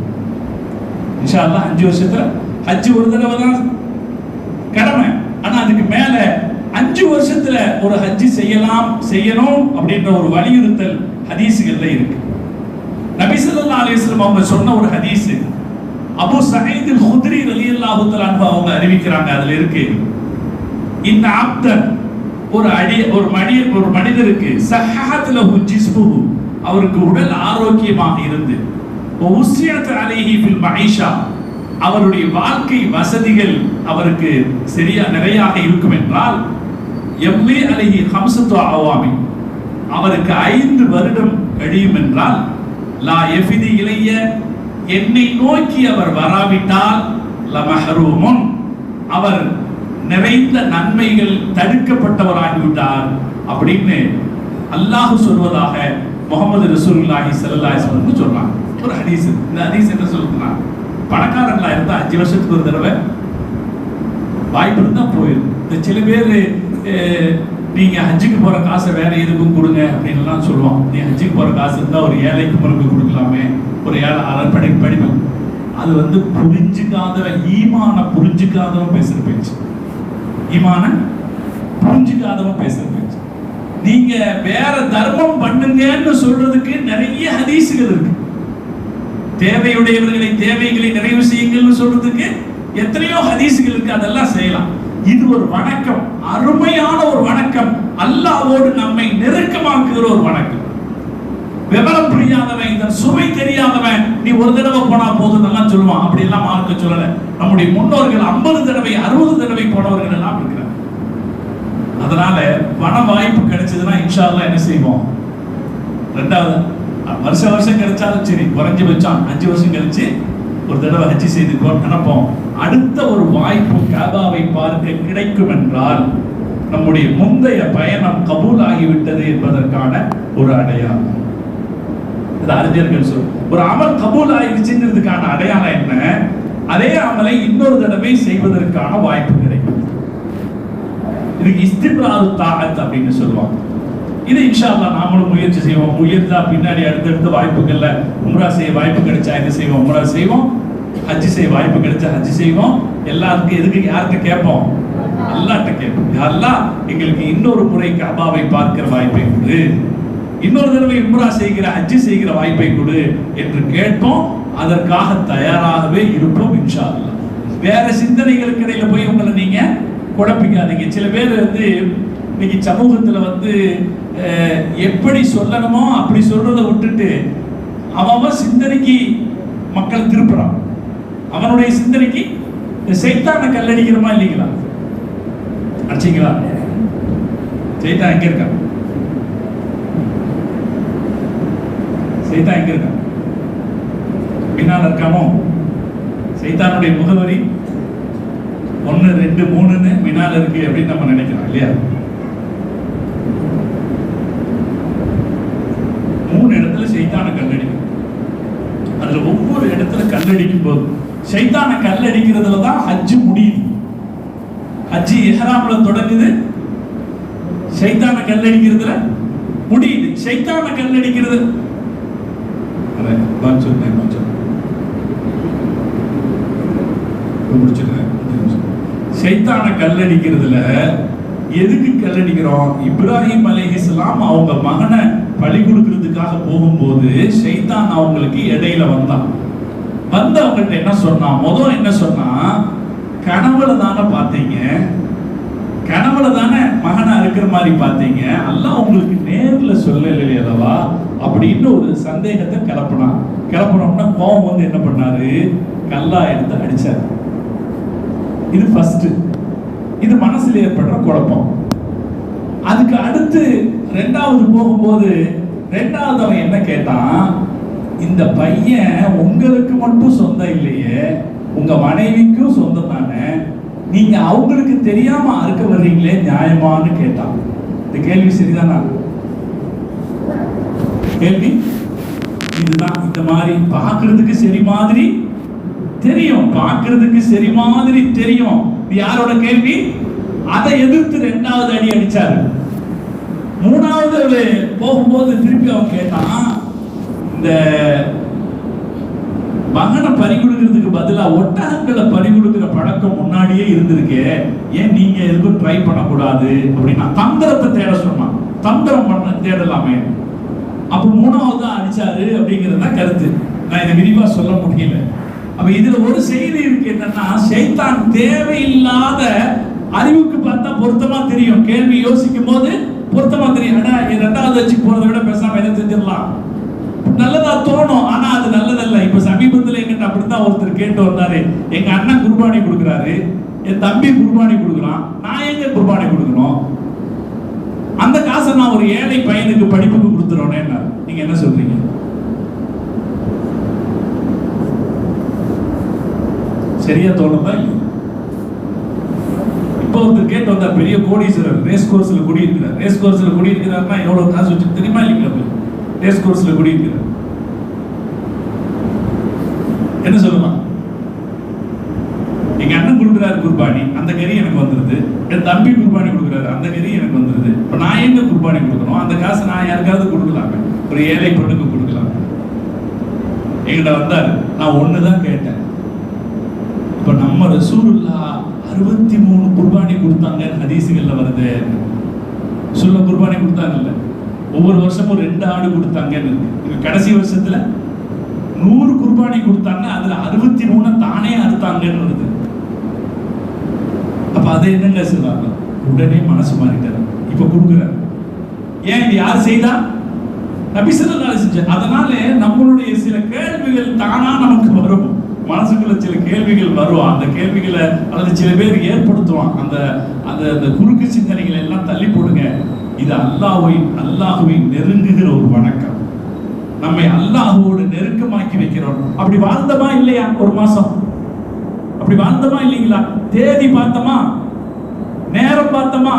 இன்ஷா அல்லாஹ் 5 வருஷத்துல ஹஜ்ஜு ஒரு தடவை தான் கடமை. ஆனா அதுக்கு மேல 5 வருஷத்துல ஒரு ஹஜ்ஜு செய்யணும் அப்படின்ற ஒரு வலியுறுத்தல் ஹதீஸ்கள்ல இருக்கு. நபி ஸல்லல்லாஹு அலைஹி வஸல்லம் அவங்க சொன்ன ஒரு ஹதீஸ், அபூ சயீத் அல்-குத்ரி ரலியல்லாஹு தஆலா அன்ஹு அவங்க அறிவிக்கிறாங்க. அதுல இருக்கு, இன்ன அப்தன் ஒரு மனிதருக்கு சஹஹத் லஹு ஜிஸ்முஹு, அவருக்கு உடல் ஆரோக்கியமாக இருந்து, உஸ்ஸியத் அலைஹி ஃபில் மஈஷா, அவருடைய வாழ்க்கை வசதிகள் அவருக்கு சரியா நிறையாக இருக்கும் என்றால், எம்லி அலைஹி ஹம்ஸத்து அவாமி, அவருக்கு 5 வருடம் கழியும் என்றால், லா யஃபிதி இலைய, என்னை நோக்கி அவர் வராவிட்டால், லமஹரூமுன், அவர் நிறைந்த நன்மைகள் தடுக்கப்பட்டவராகிவிட்டார் அப்படின்னு அல்லாஹ் சொல்வதாக முகமது ரசூலுல்லாஹி ஸல்லல்லாஹு அலைஹி வஸல்லம் சொல்றாங்க. ஒரு ஹதீஸ். இந்த ஹதீஸ் என்ன சொல்லுதுன்னா, பணக்காரங்களா இருந்தா 5 வருஷத்துக்கு ஒரு தடவை வாய்ப்பு இருந்தா போயிடும். இந்த சில பேர் நீங்க ஹஜ்ஜுக்கு போற காசை வேற எதுக்கும் கொடுங்க அப்படின்லாம் சொல்லுவோம். நீ ஹஜ்ஜுக்கு போற காசு இருந்தா ஒரு ஏழைக்கு முறைக்கு கொடுக்கலாமே, ஒரு ஏழை படிப்பு. அது புரிஞ்சுக்காதவன், ஈமான புரிஞ்சுக்காதவன் பேசுற பேச்சு. ஈமான புரிஞ்சுக்காதவன் பேசுற பேச்சு. நீங்க வேற தர்மம் பண்ணுங்கன்னு சொல்றதுக்கு நிறைய ஹதீசுகள் இருக்கு. தேவைகளை நிறைவு செய்யுங்கள்னு சொல்றதுக்கு எத்தனையோ ஹதீசுகள் இருக்கு. அதெல்லாம் செய்யலாம். இது ஒரு வணக்கம், அருமையான ஒரு வணக்கம், அல்லாஹ்வோடு நம்மை நெருக்கமாக்குகிற ஒரு வணக்கம். விவரம் புரியாதவன், இந்த சுவை தெரியாதவன், நீ ஒரு தடவை போனா போதும் எல்லாம் சொல்லுவான். அப்படி எல்லாம் மார்க்க சொல்லல. நம்முடைய முன்னோர்கள் 50 தடவை 60 தடவை போனவர்கள் எல்லாம் இருக்கிறார். அதனால பண வாய்ப்பு கிடைச்சதுன்னா இன்ஷா அல்லாஹ் என்ன செய்வோம், ரெண்டாவது வருஷம் கிடைச்சாலும் சரி, குறைஞ்சு வச்சான் 5 வருஷம் கழிச்சு ஒரு தடவை ஹஜ்ஜி செய்து நினைப்போம். அடுத்த ஒரு வாய்ப்பு காபாவை பார்க்க கிடைக்கும் என்றால் நம்முடைய முந்தைய பயணம் கபூல் ஆகிவிட்டது என்பதற்கான ஒரு அடையாளம். அறிஞர்கள் ஒரு அமல் கபூல் ஆகிடுச்சுங்கிறதுக்கான அடையாளம் என்ன? அதே அமலை இன்னொரு தடவை செய்வதற்கான வாய்ப்பு கிடைக்கும். இதுக்கு இஸ்திக்ராரு தாஅத் அப்படின்னு சொல்லுவாங்க. இது இன்ஷா அல்லாஹ் நாமளும் முயற்சி செய்வோம். முயற்சியா பின்னாடி அடுத்தடுத்த வாய்ப்புகள்ல உம்ரா செய்ய வாய்ப்பு கிடைச்சா இது செய்வோம், உம்ரா செய்வோம். ஹஜ்ஜி செய்ய வாய்ப்பு கிடைச்சா ஹஜ்ஜி செய்வோம். எல்லாருக்கும் எதுக்கு யார்கிட்ட கேட்போம்? அல்லாஹ்ட்ட கேட்போம். யா அல்லாஹ், எங்களுக்கு இன்னொரு முறை கஅபாவை பார்க்கிற வாய்ப்பை கொடு, இன்னொரு தடவை உம்ரா செய்கிற ஹஜ்ஜி செய்கிற வாய்ப்பை கொடு என்று கேட்போம். அதற்காக தயாராகவே இருப்போம் இன்ஷா அல்லாஹ். வேற சிந்தனைகளுக்கு இடையில போய் உங்களை நீங்க குழப்பிக்காதீங்க. சில பேர் இன்னைக்கு சமூகத்துல எப்படி சொல்லணுமோ அப்படி சொல்றதை விட்டுட்டு அவன் சிந்தனைக்கு மக்கள் திருப்புறான். அவனுடைய சிந்தனைக்கு சைத்தானை கல்லடிக்கிறோமா இல்லைங்களா? அடிச்சிங்களா? சைத்தான் எங்க இருக்கான்? சைத்தான் எங்க இருக்கான்? பின்னால் இருக்காமோ? சைத்தானுடைய முகவரி 1 2 3ன்னு மினால இருக்கு அப்படின்னு நம்ம நினைக்கிறோம் இல்லையா? 3 இடத்துல சைத்தானை கல்லடிக்கும். அதுல ஒவ்வொரு இடத்துல கல்லடிக்கும் போது சைத்தானை கல்லடிக்கிறதுல தான் ஹஜ்ஜு முடியுது. ஹஜ்ஜி இஹ்ராம்ல தொடங்குது, சைத்தானை கல்லடிக்கிறதுல முடியுது. சைத்தானை கல்லடிக்கிறது சைத்தானை கல்லடிக்கிறதுல எதுக்கு கல்லடிக்கிறோம்? இப்ராஹிம் அலைஹிஸ்ஸலாம் அவங்க மகனை பலி கொடுக்கிறதுக்காக போகும்போது சைத்தான் அவங்களுக்கு இடையில வந்தான். அவங்கள்ட்ட என்ன சொன்னான்? முதல் என்ன சொன்னா, கனவுல தானே பார்த்தீங்க, கனவுல தானே மகனா இருக்கிற மாதிரி பார்த்தீங்க, அல்லாஹ் உங்களுக்கு நேர்ல சொல்லலையே அல்லவா அப்படின்னு ஒரு சந்தேகத்தை கிளப்பினோம்னா கோபம் என்ன பண்ணாரு? கல்லா எடுத்து அடிச்சாரு. இது ஃபர்ஸ்ட். இது மனசுல ஏற்படுற குழப்பம். அதுக்கு அடுத்து 2வது போகும்போது 2வது அவன் என்ன கேட்டான்? இந்த பையன் உங்களுக்கு மட்டும் சொந்தம் இல்லையே, உங்க மனைவிக்கும் சொந்தம் தானே, நீங்க அவங்களுக்கு தெரியாம அறுக்க வர்றீங்களே, நியாயமானு கேட்டான். இந்த கேள்வி சரிதானா? கேள்வி இதுதான். இந்த மாதிரி பார்க்கிறதுக்கு சரி மாதிரி தெரியும், பார்க்கிறதுக்கு சரி மாதிரி தெரியும். யாரோட கேள்வி? அதை எதிர்த்து 2வது அடி அடிச்சாரு. 3வது போகும்போது திருப்பி அவன் கேட்டான், இந்த மகனை பறி கொடுக்கிறதுக்கு பதிலா ஒட்டகங்களை பறி கொடுக்கிற பழக்கம் முன்னாடியே இருந்திருக்கே, ஏன் நீங்க எதுக்கும் ட்ரை பண்ணக்கூடாது அப்படின்னா தந்திரத்தை தேட சொன்னான். தந்திரம் பண்ண தேடலாமே. அப்ப 3வது அடிச்சாரு அப்படிங்கிறத கருத்து. நான் இதை விரிவா சொல்ல முடியல. அப்ப இதுல ஒரு செய்தி இருக்கு. என்னன்னா, சைத்தான் தேவையில்லாத அறிவுக்கு பார்த்தா பொருத்தமா தெரியும், கேள்வி யோசிக்கும் போது பொருத்தமா தெரியும். ரெண்டாவது வச்சு போறதை விட பேசாம என்ன செஞ்சிடலாம், நல்லதா தோணும். ஆனா அது நல்லதல்ல. இப்ப சமீபத்துல எங்கிட்ட அப்படித்தான் ஒருத்தர் கேட்டு வந்தாரு, எங்க அண்ணன் குர்பானி கொடுக்குறாரு, என் தம்பி குர்பானி கொடுக்குறான், நான் எங்க குர்பானி கொடுக்கணும், அந்த காசை நான் ஒரு ஏழை பையனுக்கு படிப்புக்கு கொடுத்துறோன்னே. நீங்க என்ன சொல்றீங்க? சரியா தோணுதா? இப்ப ஒருத்தர் கேட்டு வந்தார், பெரிய கோடீஸ்வரர், ரேஸ் கோர்ஸ்ல குடியிருக்கிறார். ரேஸ் கோர்ஸ்ல குடியிருக்கிறார்னா எவ்வளவு காசு வச்சு தெரியுமா இல்லைங்களா? ரேஸ் கோர்ஸ்ல குடியிருக்கிறார். என்ன சொல்லலாம்? எங்க அண்ணன் கொடுக்குறாரு குர்பானி, அந்த கறி எனக்கு வந்துருது. என் தம்பி குர்பானி கொடுக்குறாரு, அந்த கறி எனக்கு வந்துருது. இப்ப நான் எங்க குர்பானி கொடுக்கணும்? அந்த காசு நான் யாருக்காவது கொடுக்கலாமே, ஒரு ஏழை பெண்ணுக்கு கொடுக்கலாம். என்கிட்ட வந்தாரு, நான் ஒண்ணுதான் கேட்டேன். இப்ப நம்ம ரசூலுல்லாஹ் 63 குர்பானி கொடுத்தாங்க, ஹதீசுகள்ல வருது. சொல்ல குர்பானி கொடுத்தாங்கல்ல, ஒவ்வொரு வருஷமும் 2 ஆடு கொடுத்தாங்கன்னு இருக்கு. கடைசி வருஷத்துல 100 குர்பானி கொடுத்தாங்க, அதுல 63 தானே அறுத்தாங்கன்னு வருது. அப்ப அதை என்னங்க சொல்றாங்க? உடனே மனசு மாறிட்டாரு, இப்ப கொடுக்குறாரு. ஏன் இது யார் செய்தா? நபி ஸல்லல்லாஹு அலைஹி வஸல்லம். அதனால நம்மளுடைய சில கேள்விகள் தானா நமக்கு வரும், மனசுக்குள்ள சில கேள்விகள் வரும். அந்த கேள்விகளை அல்லது சில பேர் ஏற்படுத்துவான். அந்த அந்த குறுக்கு சிந்தனைகளை எல்லாம் தள்ளி போடுங்க. இது அல்லாஹ்வை நெருங்குகிற ஒரு வணக்கம், நம்மை அல்லாஹ்வோடு நெருக்கமாக்கி வைக்கிறோம். அப்படி வாழ்ந்தமா இல்லையா? ஒரு மாசம் அப்படி வாழ்ந்தமா இல்லைங்களா? தேதி பார்த்தோமா, நேரம் பார்த்தோமா,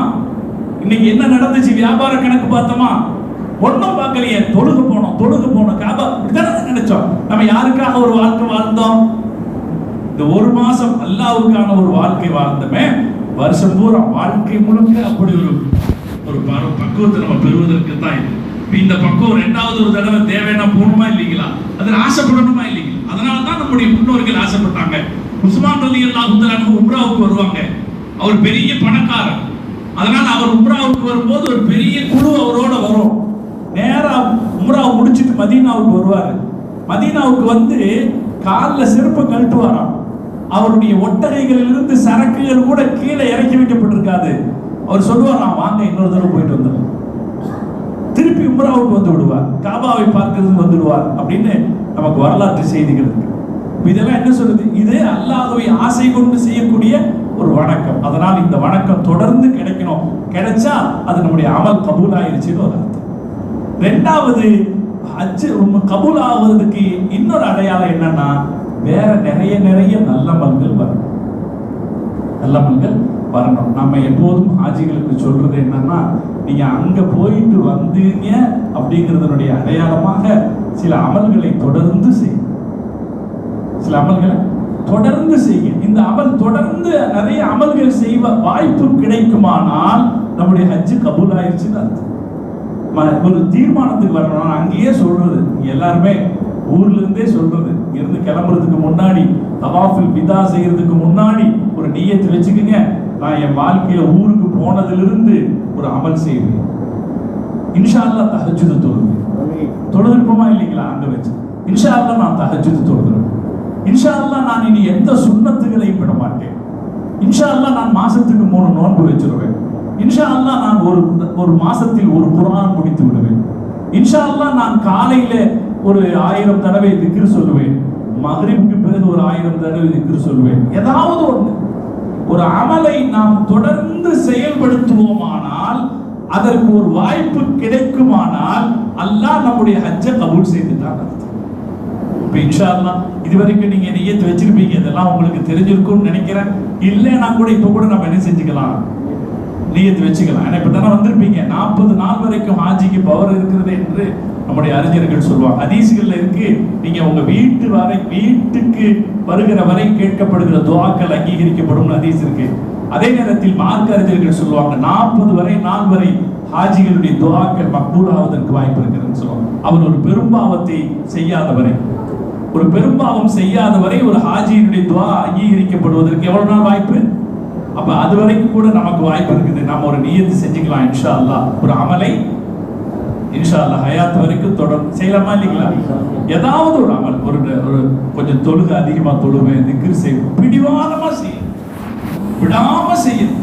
இன்னைக்கு என்ன நடந்துச்சு, வியாபார கணக்கு பார்த்தோமா? ஒன்னும் பார்க்கலையே. தொழுக போனோம் காபா, இப்படிதான் நினைச்சோம். நம்ம யாருக்காக ஒரு வாழ்க்கை வாழ்ந்தோம்? இந்த ஒரு மாசம் அல்லாஹ்வுக்கான ஒரு வாழ்க்கை வாழ்ந்தமே. வருஷம் பூரா வாழ்க்கை முழுக்க அப்படி ஒரு பக்குவத்தை நம்ம பெறுவதற்கு தான் இது. இந்த பக்குவம் 2வது ஒரு தடவை தேவைன்னா போகணுமா இல்லைங்களா? அதில் ஆசைப்படணுமா இல்லைங்களா? அதனாலதான் நம்முடைய முன்னோர்கள் ஆசைப்பட்டாங்க. உஸ்மான் ரலியல்லாஹு தஆலா உம்ராவுக்கு வருவாங்க. அவர் பெரிய பணக்காரர். அதனால அவர் உம்ராவுக்கு வரும்போது ஒரு பெரிய குழு அவரோட வரும். நேரா உம்ரா முடிச்சிட்டு மதீனாவுக்கு வருவாரு. மதீனாவுக்கு வந்து காலில் செருப்பை கழட்டுவாராம். அவருடைய ஒட்டகைகளிலிருந்து சரக்குகள் கூட கீழே இறக்கி வைக்கப்பட்டிருக்காது. அவர் சொல்லுவாராம், வாங்க இன்னொரு தடவை போயிட்டு வந்துடும். திருப்பி உம்ராவுக்கு வந்து விடுவார், காபாவை பார்க்கிறதுக்கு வந்துடுவார் அப்படின்னு நமக்கு வரலாற்று செய்திகள் இருக்கு. இதெல்லாம் என்ன சொல்லுது? இது அல்லாஹ்வை ஆசை கொண்டு செய்யக்கூடிய ஒரு வணக்கம். அதனால் இந்த வணக்கம் தொடர்ந்து கிடைக்கணும். கிடைச்சா அது நம்முடைய அமல் கபூல் ஆயிருச்சுன்னு ஒரு அர்த்தம். 2வது ஹஜ் கபூல் ஆகுறதுக்கு இன்னொரு அடையாளம் என்னன்னா, வேற நிறைய நல்லமல்கள் வரணும். நல்லமல்கள் வரணும். நம்ம எப்போதும் ஹாஜிகளுக்கு சொல்றது என்னன்னா, நீங்க அங்க போயிட்டு வந்தீங்க அப்படிங்கிறதனுடைய அடையாளமாக சில அமல்களை தொடர்ந்து செய்யும். சில அமல்களை தொடர்ந்து செய்ய. இந்த அமல் தொடர்ந்து நிறைய அமல்கள் செய்வ வாய்ப்பு கிடைக்குமானால் நம்முடைய ஹஜ் கபூல் ஆயிடுச்சுன்னு அர்த்தம். ஒரு தீர்மானத்துக்கு வரணும். அங்கேயே சொல்றது, எல்லாருமே ஊர்ல இருந்தே சொல்றது, இருந்து கிளம்புறதுக்கு முன்னாடி, தவாஃபுல் விதா செய்யறதுக்கு முன்னாடி ஒரு நியத்தை வச்சுக்கோங்க, நான் என் வாழ்க்கையில ஊருக்கு போனதிலிருந்து ஒரு அமல் செய்வேன். இன்ஷா அல்லாஹ் தஹஜ்ஜுத் தொழுதுருப்போமா இல்லைங்களா? அங்க வச்சு இன்ஷா அல்லாஹ் நான் தஹஜ்ஜுத் தொழுதுறேன். இன்ஷா அல்லாஹ் நான் இனி எந்த சுன்னத்துகளையும் விட மாட்டேன். இன்ஷா அல்லாஹ் நான் மாசத்துக்கு 3 நோன்பு வச்சிருவேன். இன்ஷா அல்லாஹ் நான் ஒரு மாசத்தில் ஒரு குர்ஆன் முடித்து விடுவேன். இன்ஷா அல்லாஹ் நான் காலையில ஒரு 1000 தடவை திக்ர் சொல்லுவேன். மக்ரிபுக்கு பிறகு ஒரு 1000 தடவை திக்ர் சொல்லுவேன். ஏதாவது ஒரு அமலை நாம் தொடர்ந்து செயல்படுத்துவோமானால், அதற்கு ஒரு வாய்ப்பு கிடைக்குமானால், அல்லாஹ் நம்முடைய ஹஜ்ஜை கபூல் செய்துட்டான் அர்த்தம். இப்ப இன்ஷா அல்லாஹ் இதுவரைக்கும் நீங்க நியத் வச்சிருப்பீங்க, இதெல்லாம் உங்களுக்கு தெரிஞ்சிருக்கும்னு நினைக்கிறேன். இல்லைன்னா கூட இப்ப கூட நம்ம என்ன செஞ்சுக்கலாம், நியத் வச்சுக்கலாம். ஏன்னா இப்ப தானே வந்திருப்பீங்க. 40 நாள் வரைக்கும் ஹாஜிக்கு பவர் இருக்கிறது என்று நம்முடைய அறிஞர்கள் சொல்லுவாங்க. ஹதீஸ்கள்ல இருக்கு, நீங்க உங்க வீட்டுக்கு வருகிற வரை கேட்கப்படுகிற துஆக்கள் அங்கீகரிக்கப்படும் ஹதீஸ் இருக்கு. அதே நேரத்தில் மார்க்க அறிஞர்கள் சொல்லுவாங்க, 40 நாள் வரை ஹாஜிகளுடைய துஆக்கள் மக்பூல் ஆவதற்கு வாய்ப்பு இருக்குன்னு சொல்லுவாங்க. அவர் ஒரு பெரும்பாவத்தை செய்யாதவரை, ஒரு பெரும்பாவம் செய்யாதவரை ஒரு ஹாஜியினுடைய துஆ அங்கீகரிக்கப்படுவதற்கு எவ்வளவு நாள் வாய்ப்பு? அப்ப அது வரைக்கும் கூட நமக்கு வாய்ப்பு இருக்குது. நம்ம ஒரு நியத்து செஞ்சுக்கலாம். இன்ஷா அல்லாஹ் ஒரு அமலை இன்ஷா அல்லாஹ் ஹயாத் வரைக்கும் தொடர்ந்து செய்யலாமா இல்லைங்களா? ஏதாவது ஒரு அமல், ஒரு கொஞ்சம் தொழுகை அதிகமா தொழுவேன், திக்ர் செய்வேன், பிடிவாதமா செய்யும், விடாம செய்யும்.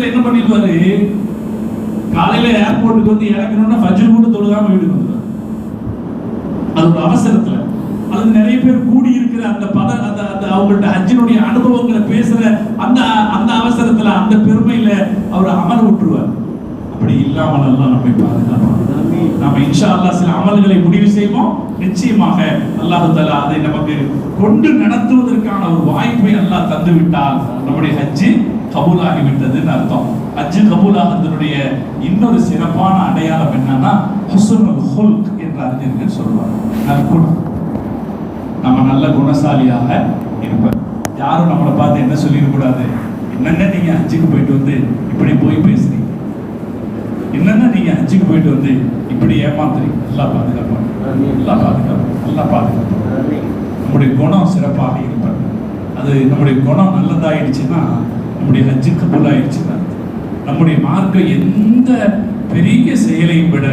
சமயத்துல என்ன பண்ணிடுவாரு, காலையில ஏர்போர்ட்டுக்கு வந்து இறங்கணும்னா ஃபஜ்ர் கூட தொழுகாம வீட்டுக்கு வந்துடுவார். அது ஒரு அவசரத்துல, அது நிறைய பேர் கூடி இருக்கிற அந்த அந்த அவங்கள்ட்ட ஹஜ்ஜினுடைய அனுபவங்களை பேசுற அந்த அந்த அவசரத்துல அந்த பெருமையில அவர் அமர விட்டுருவார். அப்படி இல்லாமல் எல்லாம் நம்மை பாதுகாப்பாங்க. நாம இன்ஷா அல்லாஹ் சில அமல்களை முடிவு செய்வோம். நிச்சயமாக அல்லாஹ் தஆலா அதை நமக்கு கொண்டு நடத்துவதற்கான ஒரு வாய்ப்பை அல்லாஹ் தந்து விட்டால் நம்முடைய ஹஜ்ஜி கபூலாகி விட்டதுன்னு அர்த்தம். ஹஜ்ஜி கபூலாகிறதுடைய இன்னொரு சிறப்பான அடையாளம் என்னன்னா ஹுஸ்னுல் ஹுல்க் என்று அறிஞர்கள் சொல்வாங்க. நற்குணம். நம்ம நல்ல குணசாலியாக இருப்போம். யாரும் நம்மளை பார்த்து என்ன சொல்லிடக்கூடாது, என்னென்ன நீங்க ஹஜ்ஜுக்கு போயிட்டு வந்து இப்படி போய் பேசுறீங்க, என்னென்ன நீங்க ஹஜ்ஜுக்கு போயிட்டு வந்து இப்படி ஏமாத்துறீங்க. எல்லாம் பாதுகாப்பாங்க, எல்லாம் பாதுகாப்பாங்க, எல்லாம் பாதுகாப்பாங்க. நம்முடைய குணம் சிறப்பாக இருப்பாங்க. அது நம்முடைய குணம் நல்லதாயிடுச்சுன்னா நம்முடைய ஹஜ்ஜு கபூலாயிடுச்சுன்னா, நம்முடைய மார்க்கம் எந்த பெரிய செயலையும் விட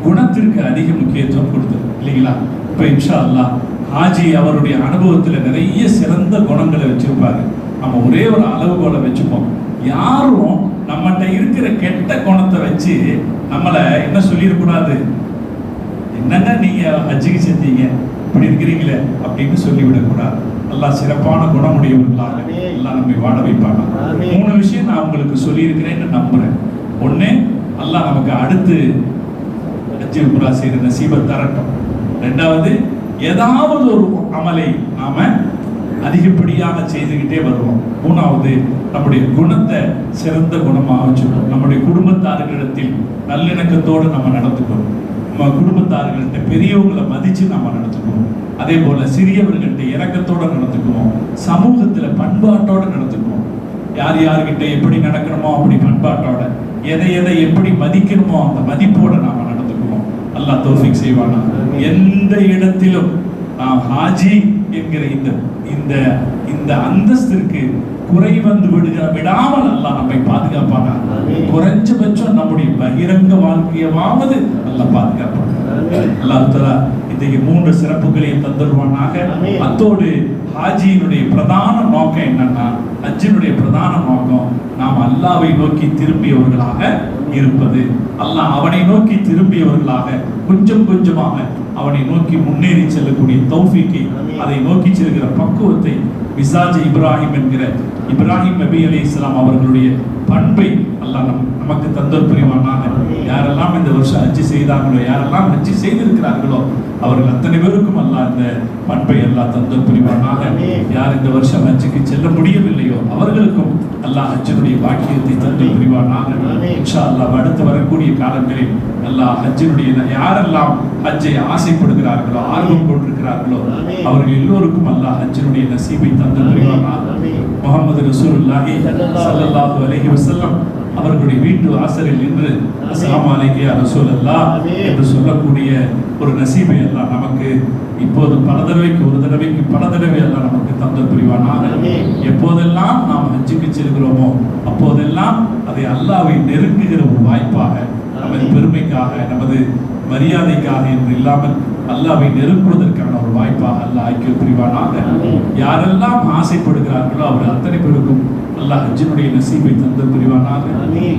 குணத்திற்கு அதிக முக்கியத்துவம் கொடுத்தது இல்லைங்களா? இப்ப இன்ஷா அல்லாஹ் ஹாஜி அவருடைய அனுபவத்துல நிறைய சிறந்த குணங்களை வச்சிருப்பாரு. நம்ம ஒரே ஒரு அளவுகோலை வச்சுப்போம். யாரும் நம்மகிட்ட இருக்கிற கெட்ட குணத்தை வச்சு நம்மளை என்ன சொல்லிடக்கூடாது, என்னென்ன நீங்க ஹஜ்ஜுக்கு செஞ்சீங்க இப்படி இருக்கிறீங்களே அப்படின்னு சொல்லிவிடக்கூடாது. அல்லாஹ் சிறப்பான குணமுடையவர்களாக எல்லாம் நம்மை வாழ வைப்பாங்க. 3 விஷயம் நான் உங்களுக்கு சொல்லியிருக்கிறேன்னு நம்புறேன். ஒண்ணு, அல்லாஹ் நமக்கு அடுத்து ஹஜ்ஜு உம்ரா செய்யற நசீபை தரட்டும். 2வது, ஏதாவது ஒரு அமலை நாம அதிகப்படியாக செய்துகிட்டே வருவோம். 3வது, நம்முடைய குணத்தை சிறந்த குணமாக வச்சுக்கணும். நம்முடைய குடும்பத்தார்களிடத்தில் நல்லிணக்கத்தோடு நம்ம நடந்துக்கணும். நம்ம குடும்பத்தார்களிட்ட பெரியவங்களை மதிச்சு நம்ம நடந்துக்கணும். அதே போல சிறியவர்கள்ட்ட இரக்கத்தோட நடந்துக்குவோம். சமூகத்துல பண்பாட்டோட நடந்துக்குவோம். யார் யார்கிட்ட எப்படி நடக்கணுமோ அப்படி பண்பாட்டோட, எதை எதை எப்படி மதிக்கணுமோ அந்த மதிப்போட நாம நடந்துக்குவோம். அல்லாஹ் தௌஃபீக் செய்வானா. எந்த இடத்திலும் நாம் ஹாஜி என்கிற இந்த இந்த அந்தஸ்திற்கு குறை வந்து விடாமல் அல்லாஹ் நம்மை பாதுகாப்பானா. குறைஞ்சபட்சம் நம்முடைய பகிரங்க வாழ்க்கையவாவது அல்லாஹ் பாதுகாப்பானா. அல்லாஹ் தஆலா இந்த 3 சிறப்புகளையும் தந்துருவானாக. அத்தோடு ஹாஜியினுடைய பிரதான நோக்கம் என்னன்னா, ஹஜ்ஜினுடைய பிரதான நோக்கம் நாம் அல்லாஹ்வை நோக்கி திரும்பியவர்களாக இருப்பது. அல்லாஹ் அவனை நோக்கி திரும்பியவர்களாக கொஞ்சம் கொஞ்சமாக அவனை நோக்கி முன்னேறி செல்லக்கூடிய தௌஃபீக்கை, அதை நோக்கி செல்கிற பக்குவத்தை மிசாஜ் இப்ராஹிம் என்கிற இப்ராஹிம் நபி அலைஹிஸ்ஸலாம் அவர்களுடைய பண்பை அல்லாஹ் நமக்கு தந்தர் புரிவானாக. யாரெல்லாம் இந்த வருஷம் ஹஜ்ஜி செய்தார்களோ, யாரெல்லாம் ஹஜ்ஜி செய்திருக்கிறார்களோ அவர்கள் அத்தனை பேருக்கும் அல்லாஹ் இந்த பண்பை அல்லாஹ் தந்தர் புரிவானாக. யார் இந்த வருஷம் ஹஜ்ஜுக்கு செல்ல முடியவில்லையோ அவர்களுக்கும் அல்லாஹ் ஹஜ்ஜினுடைய பாக்கியத்தை தந்தர் புரிவானாக. இன்ஷா அல்லாஹ் அடுத்து வரக்கூடிய காலங்களில் அல்லாஹ் ஹஜ்ஜினுடைய யாரெல்லாம் ஹஜ்ஜை ஆசைப்படுகிறார்களோ, ஆர்வம் கொண்டிருக்கிறார்களோ அவர்கள் எல்லோருக்கும் அல்லாஹ் ஹஜ்ஜினுடைய நசீபை தந்தர் புரிவானாக. முஹம்மது ரசூலுல்லாஹி ஸல்லல்லாஹு அலைஹி வஸல்லம் அவர்களுடைய வீட்டு வாசலில் நின்று அஸ்ஸலாமு அலைக்கும் யா ரசூலல்லாஹ் என்று சொல்லக்கூடிய ஒரு நசீபை எல்லாம் நமக்கு இப்போது பல தடவை எல்லாம் நமக்கு தந்தர் புரிவானாக. எப்போதெல்லாம் நாம் ஹஜ்ஜுக்கு செல்கிறோமோ அப்போதெல்லாம் அதை அல்லாஹ்வை நெருங்குகிற ஒரு வாய்ப்பாக, நமது பெருமைக்காக நமது மரியாதைக்காக என்று இல்லாமல் அல்லாஹ்வை நெருங்குவதற்கான ஒரு வாய்ப்பாக அல்லாஹ் ஆக்கி புரிவானாக. யாரெல்லாம் ஆசைப்படுகிறார்களோ அவர் அத்தனை பேருக்கும் அல்லாஹ் ஹஜ்ஜினுடைய நசீபை தந்தர் புரிவானாக.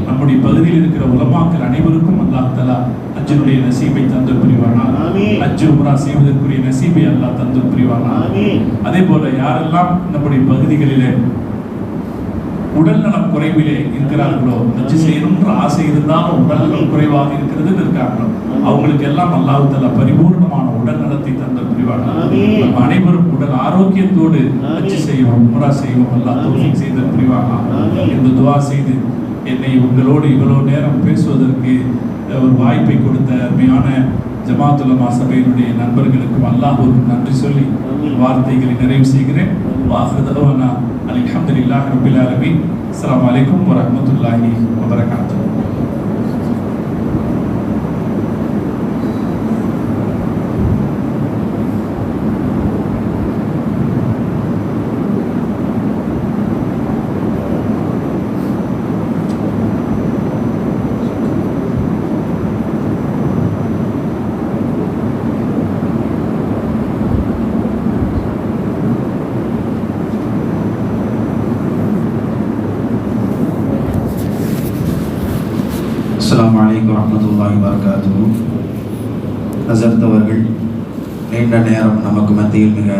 நம்முடைய பகுதியில் இருக்கிற உலமாக்கள் அனைவருக்கும் அல்லாஹ் தஆலா ஹஜ்ஜினுடைய நசீபை தந்தர் புரிவானாக. ஹஜ் உம்ரா செய்வதற்குரிய நசீபை அல்லாஹ் தந்தர் புரிவானாக. அதே போல யாரெல்லாம் நம்முடைய பகுதிகளிலே உடல்நலம் குறைவிலே இருக்கிறார்களோ, ஹஜ் செய்யணும்ன்ற ஆசை இருந்தாலும் உடல்நலம் குறைவாக இருக்கிறது இருக்காங்களோ அவங்களுக்கு எல்லாம் அல்லாஹ் தஆலா பரிபூர்ணமான உடல் நலத்தை தந்தர் புரிவானாக. நம்ம அனைவரும் உடல் ஆரோக்கியத்தோடு ஹஜ் செய்வோம், உம்ரா செய்வோம். அல்லாஹ் தௌஃபீக் செய்தல் புரிவானாக என்று துஆ செய்து என்னை உங்களோடு இவ்வளவு நேரம் பேசுவதற்கு ஒரு வாய்ப்பை கொடுத்த அருமையான ஜமாத் உலமா சபையினுடைய நண்பர்களுக்கும் அல்லாஹ்வுக்கு நன்றி சொல்லி வார்த்தைகளை நிறைவு செய்கிறேன். வாஹிரு தஅவானா அல்ஹம்துலில்லாஹி ரப்பில் ஆலமீன். அஸ்ஸலாமு அலைக்கும் வரஹ்மத்துல்லாஹி வபரகாத்துஹு. வரஹ்மத்துல்லாஹி வபரகாத்துஹு. ஹஸரத் அவர்கள் நீண்ட நேரம் நமக்கு மத்தியில் மிக